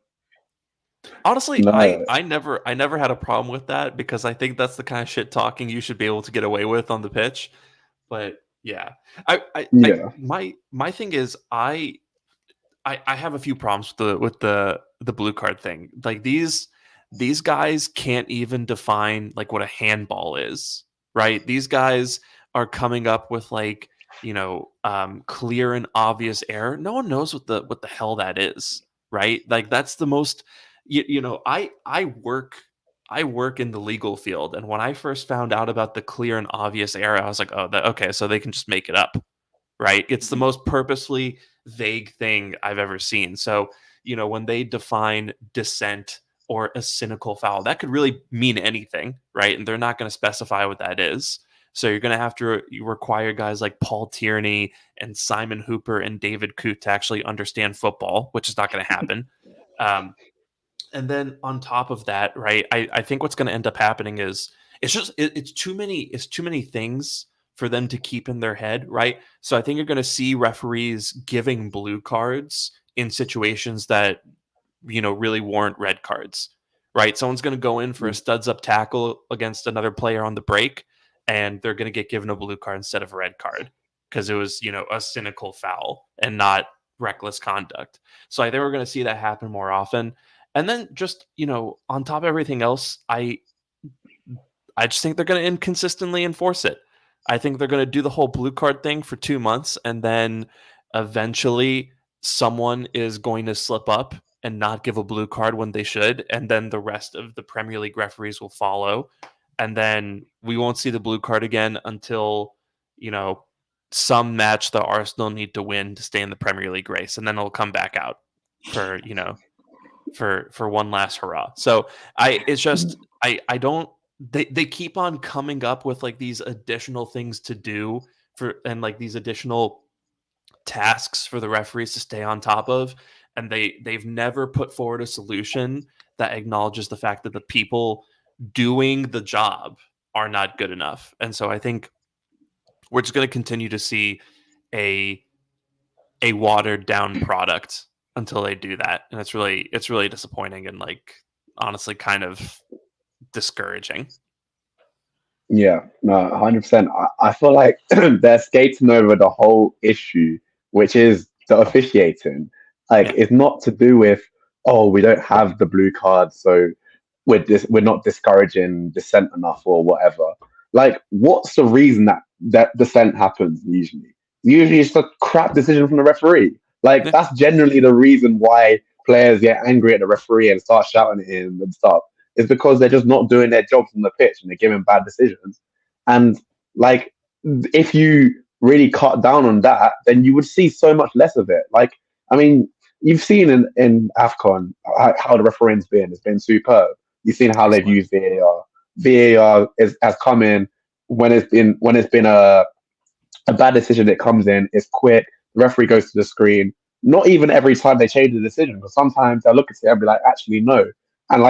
Honestly, no. I never had a problem with that, because I think that's the kind of shit talking you should be able to get away with on the pitch. But yeah, my thing is I have a few problems with the blue card thing. Like these guys can't even define like what a handball is, right? These guys are coming up with like clear and obvious error. No one knows what the hell that is, right? Like that's the most I work in the legal field, and when I first found out about the clear and obvious error, I was like, oh, okay, so they can just make it up, right? It's the most purposely vague thing I've ever seen. So, when they define dissent or a cynical foul, that could really mean anything, right? And they're not going to specify what that is. So you're going to have to require guys like Paul Tierney and Simon Hooper and David Coote to actually understand football, which is not going to happen. And then on top of that, right, I think what's going to end up happening is it's too many things for them to keep in their head, right? So I think you're going to see referees giving blue cards in situations that really warrant red cards, right? Someone's going to go in for a studs up tackle against another player on the break, and they're going to get given a blue card instead of a red card because it was a cynical foul and not reckless conduct. So I think we're going to see that happen more often. And then just, on top of everything else, I just think they're going to inconsistently enforce it. I think they're going to do the whole blue card thing for 2 months, and then eventually someone is going to slip up and not give a blue card when they should, and then the rest of the Premier League referees will follow. And then we won't see the blue card again until, some match that Arsenal need to win to stay in the Premier League race, and then it'll come back out. for for one last hurrah. So it's just I don't they keep on coming up with like these additional things to do and like these additional tasks for the referees to stay on top of, and they've never put forward a solution that acknowledges the fact that the people doing the job are not good enough. And so I think we're just going to continue to see a watered down product until they do that, and it's really disappointing and like honestly kind of discouraging. Yeah, no, 100%. I feel like they're skating over the whole issue, which is the officiating. Like, Yeah, it's not to do with, oh, we don't have the blue card, so we're not discouraging dissent enough or whatever. Like, what's the reason that dissent happens usually? Usually it's a crap decision from the referee. Like, yeah, that's generally the reason why players get angry at the referee and start shouting at him and stuff. Is because they're just not doing their jobs on the pitch and they're giving bad decisions. And like, if you really cut down on that, then you would see so much less of it. Like, I mean, you've seen in AFCON how the refereeing's been. It's been superb. You've seen how they've excellent. used VAR. VAR has come in when it's been a bad decision that comes in, it's quick. The referee goes to the screen. Not even every time they change the decision, but sometimes they'll look at it and be like, actually, no. And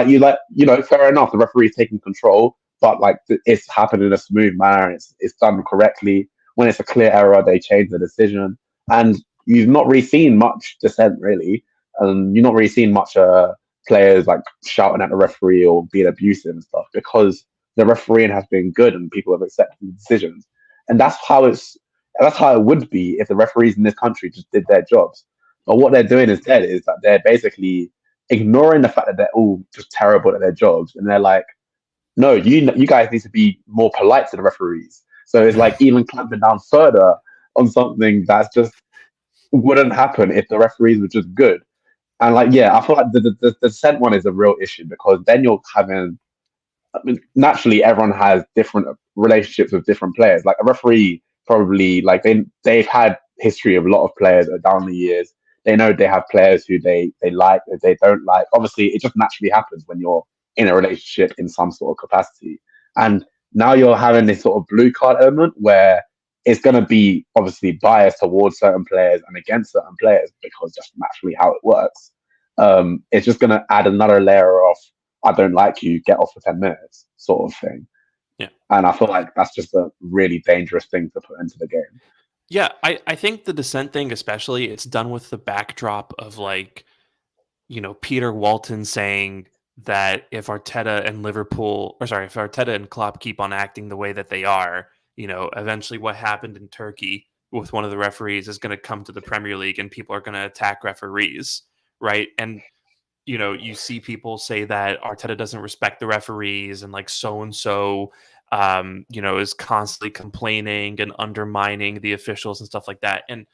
fair enough, the referee's taking control, but like it's happened in a smooth manner. It's done correctly. When it's a clear error, they change the decision. And you've not really seen much dissent, really. You've not really seen much players like shouting at the referee or being abusive and stuff because the refereeing has been good and people have accepted the decisions. And that's how it would be if the referees in this country just did their jobs. But what they're doing instead is that they're basically ignoring the fact that they're all just terrible at their jobs, and they're like, "No, you guys need to be more polite to the referees." So it's like even clamping down further on something that's just wouldn't happen if the referees were just good. And like, yeah, I feel like the dissent one is a real issue because then you're having. I mean, naturally, everyone has different relationships with different players. Like a referee, probably like they've had history of a lot of players down the years. They know they have players who they like, that they don't like. Obviously, it just naturally happens when you're in a relationship in some sort of capacity. And now you're having this sort of blue card element where it's going to be obviously biased towards certain players and against certain players because that's naturally how it works. It's just going to add another layer of I don't like you, get off for 10 minutes sort of thing. Yeah. And I feel like that's just a really dangerous thing to put into the game. Yeah, I think the dissent thing, especially, it's done with the backdrop of like, Peter Walton saying that if Arteta and if Arteta and Klopp keep on acting the way that they are, eventually what happened in Turkey with one of the referees is going to come to the Premier League and people are going to attack referees, right? And you see people say that Arteta doesn't respect the referees and like so and so is constantly complaining and undermining the officials and stuff like that. And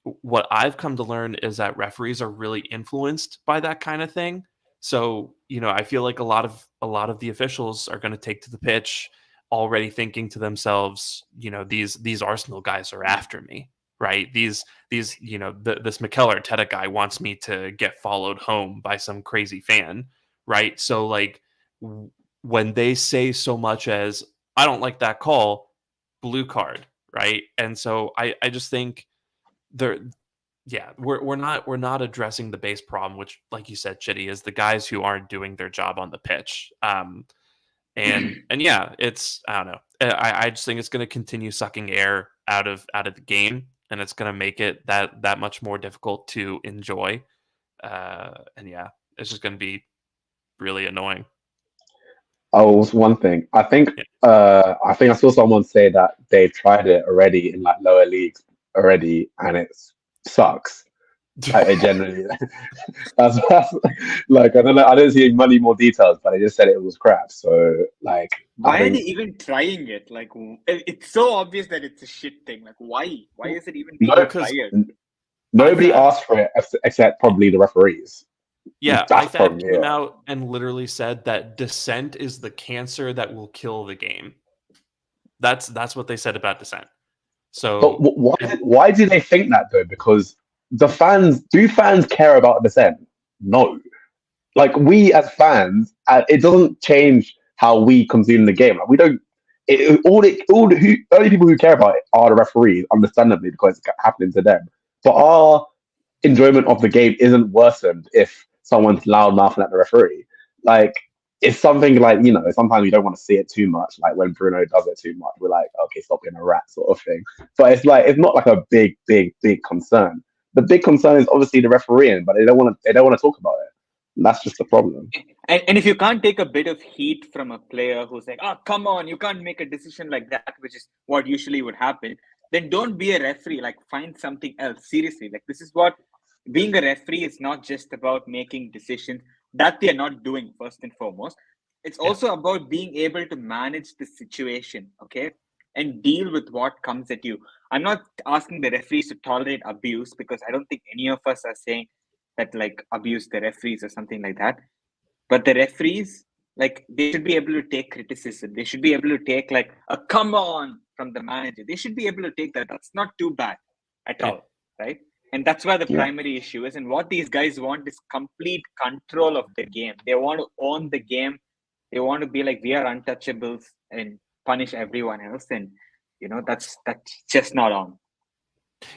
what I've come to learn is that referees are really influenced by that kind of thing. So, I feel like a lot of the officials are going to take to the pitch already thinking to themselves, these Arsenal guys are after me, right? These this Mikel Arteta guy wants me to get followed home by some crazy fan, right? So like when they say so much as I don't like that call, blue card, right? And so I just think there yeah, we're not addressing the base problem, which, like you said, Chitty, is the guys who aren't doing their job on the pitch. And yeah, it's I don't know. I just think it's going to continue sucking air out of the game, and it's going to make it that much more difficult to enjoy. And yeah, it's just going to be really annoying. Oh, one thing. Yeah. I think I saw someone say that they've tried it already in like lower leagues already, and it sucks. Like it generally, that's like I don't know. I didn't see many more details, but they just said it was crap. So like, I Why are they think even trying it? Like, it's so obvious that it's a shit thing. Like, why? Why is it even no, being Because tried? I've nobody had asked for it except probably the referees. yeah, That's IFAB probably came it. out and literally said that dissent is the cancer that will kill the game. That's what they said about dissent. But So why? and Why do they think that though? Because do fans care about dissent? No. Like we as fans, it doesn't change how we consume the game. Like we don't. Only people who care about it are the referees, understandably, because it's happening to them. But our enjoyment of the game isn't worsened if someone's loud mouthing at the referee. Like it's something like sometimes we don't want to see it too much. Like when Bruno does it too much, we're like, okay, stop being a rat, sort of thing. But it's not like a big concern. The big concern is obviously the refereeing, but they don't want to talk about it. And that's just the problem. And if you can't take a bit of heat from a player who's like, oh, come on, you can't make a decision like that, which is what usually would happen, then don't be a referee. Like, find something else. Seriously. Like, this is what being a referee is not just about making decisions that they're not doing, first and foremost. It's also about being able to manage the situation, okay? And deal with what comes at you. I'm not asking the referees to tolerate abuse because I don't think any of us are saying that, like, abuse the referees or something like that. But the referees, like, they should be able to take criticism. They should be able to take like a come on from the manager. They should be able to take that. That's not too bad at all, right? And that's where the Yeah. primary issue is. And what these guys want is complete control of the game. They want to own the game. They want to be like, we are untouchables and punish everyone else. And that's just not on.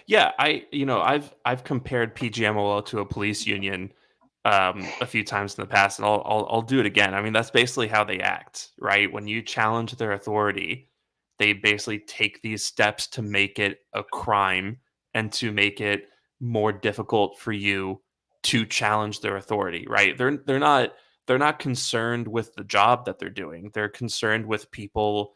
Yeah, I've compared PGMOL to a police union a few times in the past, and I'll do it again. I mean, that's basically how they act, right? When you challenge their authority, they basically take these steps to make it a crime and to make it more difficult for you to challenge their authority, right? They're not concerned with the job that they're doing. They're concerned with people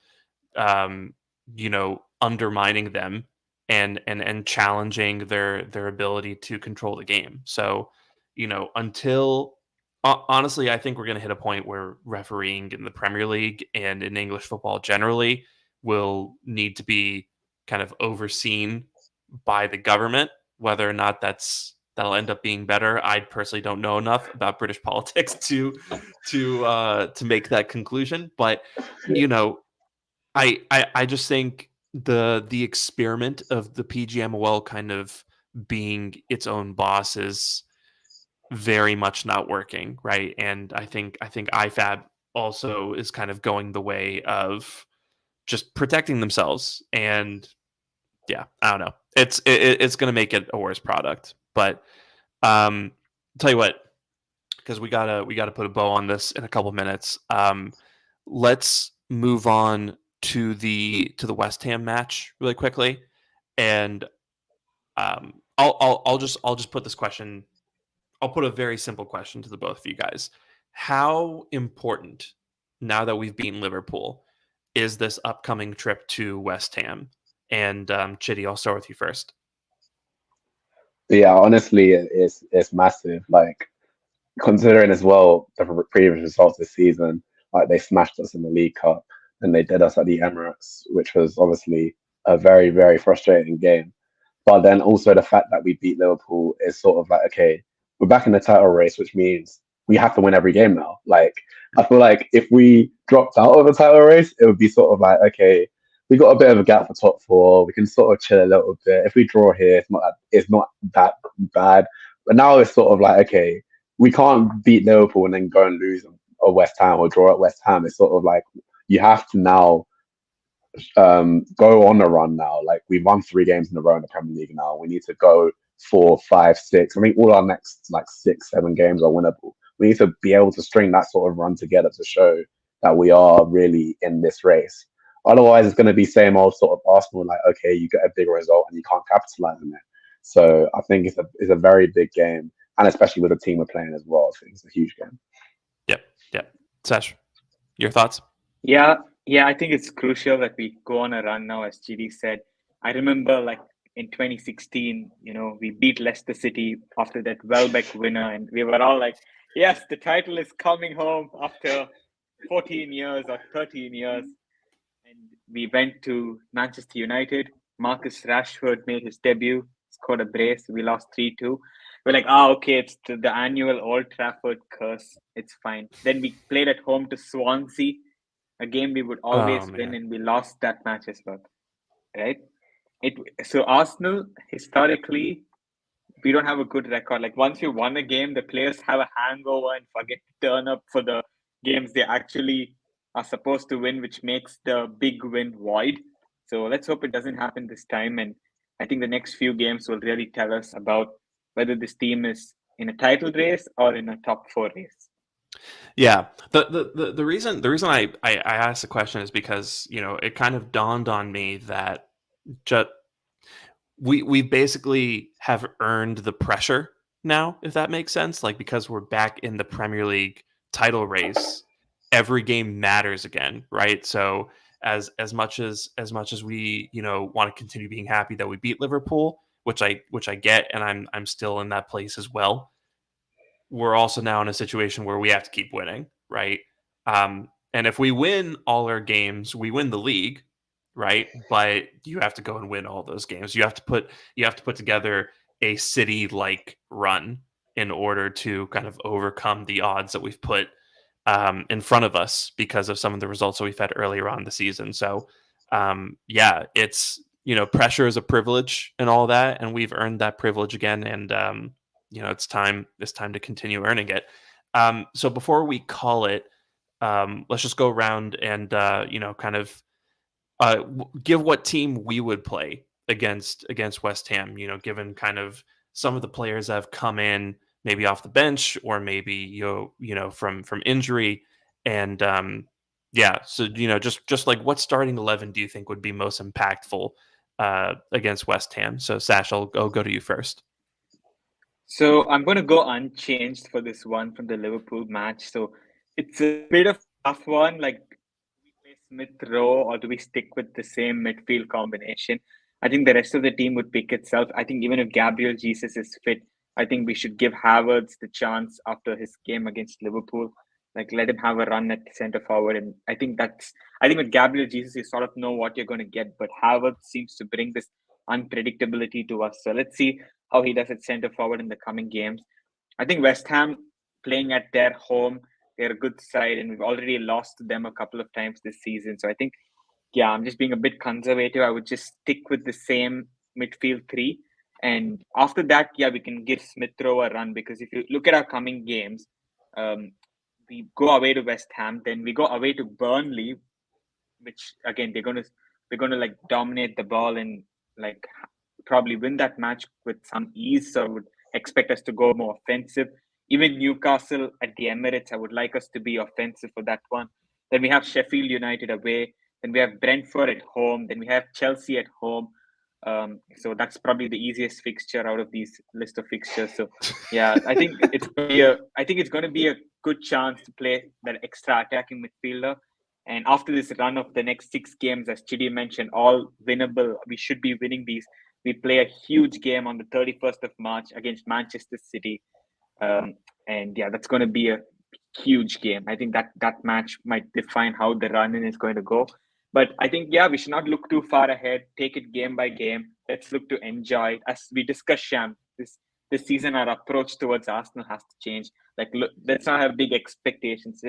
undermining them and challenging their ability to control the game. So, until honestly, I think we're going to hit a point where refereeing in the Premier League and in English football generally will need to be kind of overseen by the government. Whether or not that'll end up being better, I personally don't know enough about British politics to make that conclusion. But you know, I just think the experiment of the PGMOL kind of being its own boss is very much not working, right? And I think IFAB also is kind of going the way of just protecting themselves. And yeah, I don't know. It's going to make it a worse product. But tell you what, because we gotta put a bow on this in a couple minutes. Let's move on to the West Ham match really quickly, and I'll just put this question. I'll put a very simple question to the both of you guys. How important, now that we've beaten Liverpool, is this upcoming trip to West Ham? And Chiddy, I'll start with you first. Yeah, honestly, it's massive. Like considering as well the previous results this season, like they smashed us in the League Cup and they did us at the Emirates, which was obviously a very, very frustrating game. But then also the fact that we beat Liverpool is sort of like, okay, we're back in the title race, which means we have to win every game now. Like, I feel like if we dropped out of the title race, it would be sort of like, okay, we got a bit of a gap for top four. We can sort of chill a little bit. If we draw here, it's not that bad. But now it's sort of like, okay, we can't beat Liverpool and then go and lose a West Ham or draw at West Ham. It's sort of like you have to now go on a run now. Like we've won 3 games in a row in the Premier League now. We need to go 4, 5, 6. I think all our next like 6, 7 games are winnable. We need to be able to string that sort of run together to show that we are really in this race. Otherwise, it's going to be same old sort of Arsenal. Like, okay, you get a big result and you can't capitalize on it. So I think it's a very big game, and especially with the team we're playing as well. I think it's a huge game. Yep. Sash, your thoughts? Yeah, I think it's crucial that we go on a run now, as GD said. I remember like in 2016, we beat Leicester City after that Welbeck winner, and we were all like, yes, the title is coming home after 14 years or 13 years. And we went to Manchester United. Marcus Rashford made his debut, scored a brace. We lost 3-2. We're like, okay, it's the annual Old Trafford curse. It's fine. Then we played at home to Swansea, a game we would always win, and we lost that match as well, right? So Arsenal, historically, we don't have a good record. Like once you won a game, the players have a hangover and forget to turn up for the games they actually are supposed to win, which makes the big win void. So let's hope it doesn't happen this time. And I think the next few games will really tell us about whether this team is in a title race or in a top four race. Yeah, the reason I asked the question is because it kind of dawned on me that just we basically have earned the pressure now, if that makes sense. Like because we're back in the Premier League title race, every game matters again, right? So as much as we want to continue being happy that we beat Liverpool, which I get, and I'm still in that place as well. We're also now in a situation where we have to keep winning, right? And if we win all our games, we win the league, right? But you have to go and win all those games. You have to put together a city like run in order to kind of overcome the odds that we've put in front of us because of some of the results that we've had earlier on in the season. So yeah, it's pressure is a privilege and all that, and we've earned that privilege again. And it's time to continue earning it. So before we call it, let's just go around and kind of give what team we would play against West Ham. Given kind of some of the players that have come in, maybe off the bench or maybe from injury, and yeah. So just like what starting 11 do you think would be most impactful against West Ham? So Sash, I'll go to you first. So I'm going to go unchanged for this one from the Liverpool match. So it's a bit of a tough one. Like, do we play Smith Rowe or do we stick with the same midfield combination? I think the rest of the team would pick itself. I think even if Gabriel Jesus is fit, I think we should give Havertz the chance after his game against Liverpool. Like, let him have a run at centre forward. And I think with Gabriel Jesus, you sort of know what you're going to get. But Havertz seems to bring this unpredictability to us. So let's see how he does at centre forward in the coming games. I think West Ham playing at their home, they're a good side, and we've already lost to them a couple of times this season. So I think, yeah, I'm just being a bit conservative. I would just stick with the same midfield three. And after that, yeah, we can give Smith Rowe a run because if you look at our coming games, we go away to West Ham, then we go away to Burnley, which again they're gonna like dominate the ball and like probably win that match with some ease. So I would expect us to go more offensive. Even Newcastle at the Emirates, I would like us to be offensive for that one. Then we have Sheffield United away. Then we have Brentford at home. Then we have Chelsea at home. So that's probably the easiest fixture out of these list of fixtures. So yeah, I think it's going to be a good chance to play that extra attacking midfielder. And after this run of the next 6 games, as Chiddy mentioned, all winnable, we should be winning these. We play a huge game on the 31st of March against Manchester City. And yeah, that's going to be a huge game. I think that match might define how the run-in is going to go. But I think, yeah, we should not look too far ahead. Take it game by game. Let's look to enjoy. As we discussed, Sham, this season, our approach towards Arsenal has to change. Like, look, let's not have big expectations.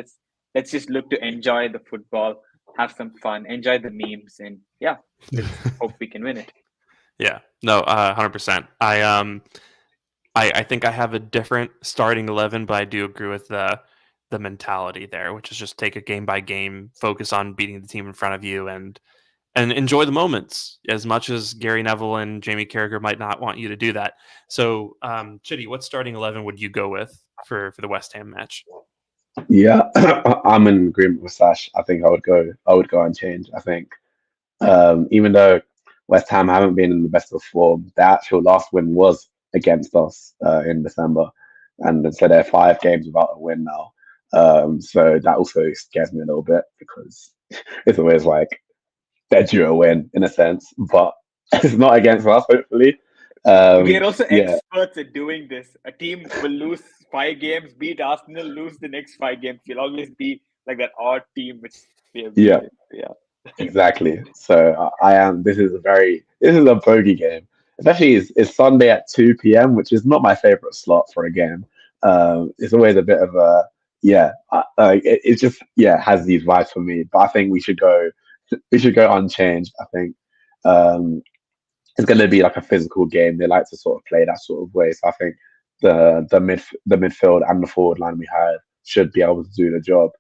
Let's just look to enjoy the football, have some fun, enjoy the memes, and yeah, let's hope we can win it. Yeah, no, 100%. I think I have a different starting 11, but I do agree with the mentality there, which is just take it game by game, focus on beating the team in front of you, and enjoy the moments. As much as Gary Neville and Jamie Carragher might not want you to do that. So, Chiddy, what starting 11 would you go with for the West Ham match? Yeah, I'm in agreement with Sash. I think I would go unchanged. I think even though West Ham haven't been in the best of form, their actual last win was against us in December, and so they're 5 games without a win now. So that also scares me a little bit because it's always like they're due a win in a sense, but it's not against us. Hopefully, we are also yeah, experts at doing this. A team will lose 5 games, beat Arsenal, lose the next 5 games. We'll always be like that odd team which we have yeah. beaten. Yeah. Exactly. So I am. This is a bogey game. Especially it's Sunday at 2 p.m., which is not my favorite slot for a game. It's always a bit of a it just has these vibes for me. But I think we should go unchanged. I think it's going to be like a physical game. They like to sort of play that sort of way. So I think the midfield and the forward line we had should be able to do the job.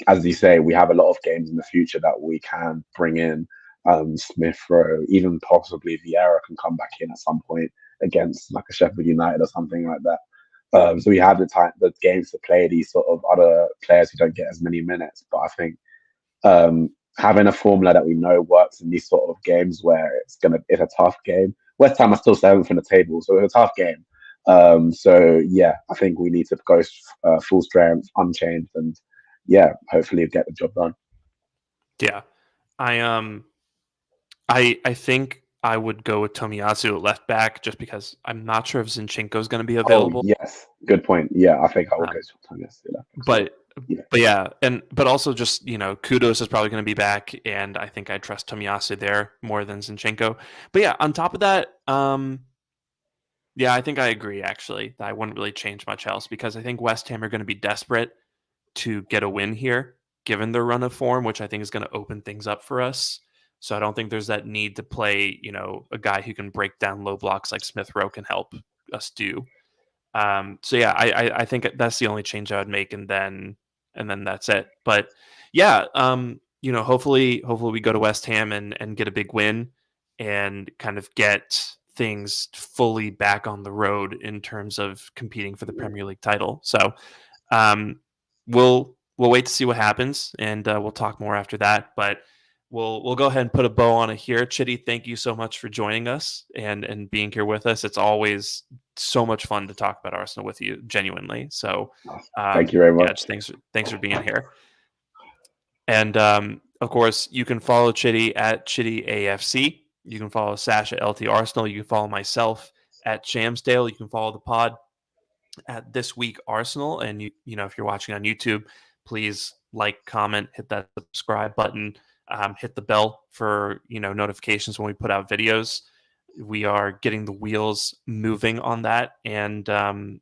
As you say, we have a lot of games in the future that we can bring in. Smith Rowe, even possibly Vieira can come back in at some point against like a Sheffield United or something like that. So we have the games to play these sort of other players who don't get as many minutes. But I think having a formula that we know works in these sort of games where it's a tough game. West Ham are still 7th in the table, so it's a tough game. So yeah, I think we need to go full strength, unchanged, and yeah, hopefully get the job done. Yeah, I think I would go with Tomiyasu at left back just because I'm not sure if Zinchenko is going to be available. Oh yes, good point. Yeah, I think I would go to Tomiyasu. But yeah, but also just Kudos is probably going to be back, and I think I trust Tomiyasu there more than Zinchenko. But yeah, on top of that, yeah, I think I agree actually that I wouldn't really change much else because I think West Ham are going to be desperate to get a win here, given their run of form, which I think is going to open things up for us. So I don't think there's that need to play, a guy who can break down low blocks like Smith Rowe can help us do. So yeah, I think that's the only change I would make, and then that's it. But yeah, hopefully we go to West Ham and get a big win and kind of get things fully back on the road in terms of competing for the Premier League title. So we'll wait to see what happens, and we'll talk more after that. But we'll go ahead and put a bow on it here. Chiddy, thank you so much for joining us and being here with us. It's always so much fun to talk about Arsenal with you, genuinely. So thank you very much. Yeah, thanks for being here. And of course, you can follow Chiddy at Chiddy AFC. You can follow Sash at LT Arsenal. You can follow myself at Shamsdale. You can follow the pod at This Week Arsenal. And if you're watching on YouTube, please like, comment, hit that subscribe button, hit the bell for notifications when we put out videos. We are getting the wheels moving on that, and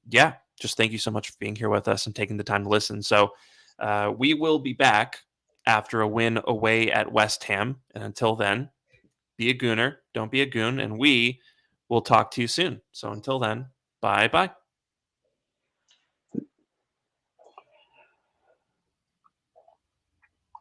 yeah, just thank you so much for being here with us and taking the time to listen. So we will be back after a win away at West Ham, and until then, be a gooner, don't be a goon, and we will talk to you soon. So until then, bye bye.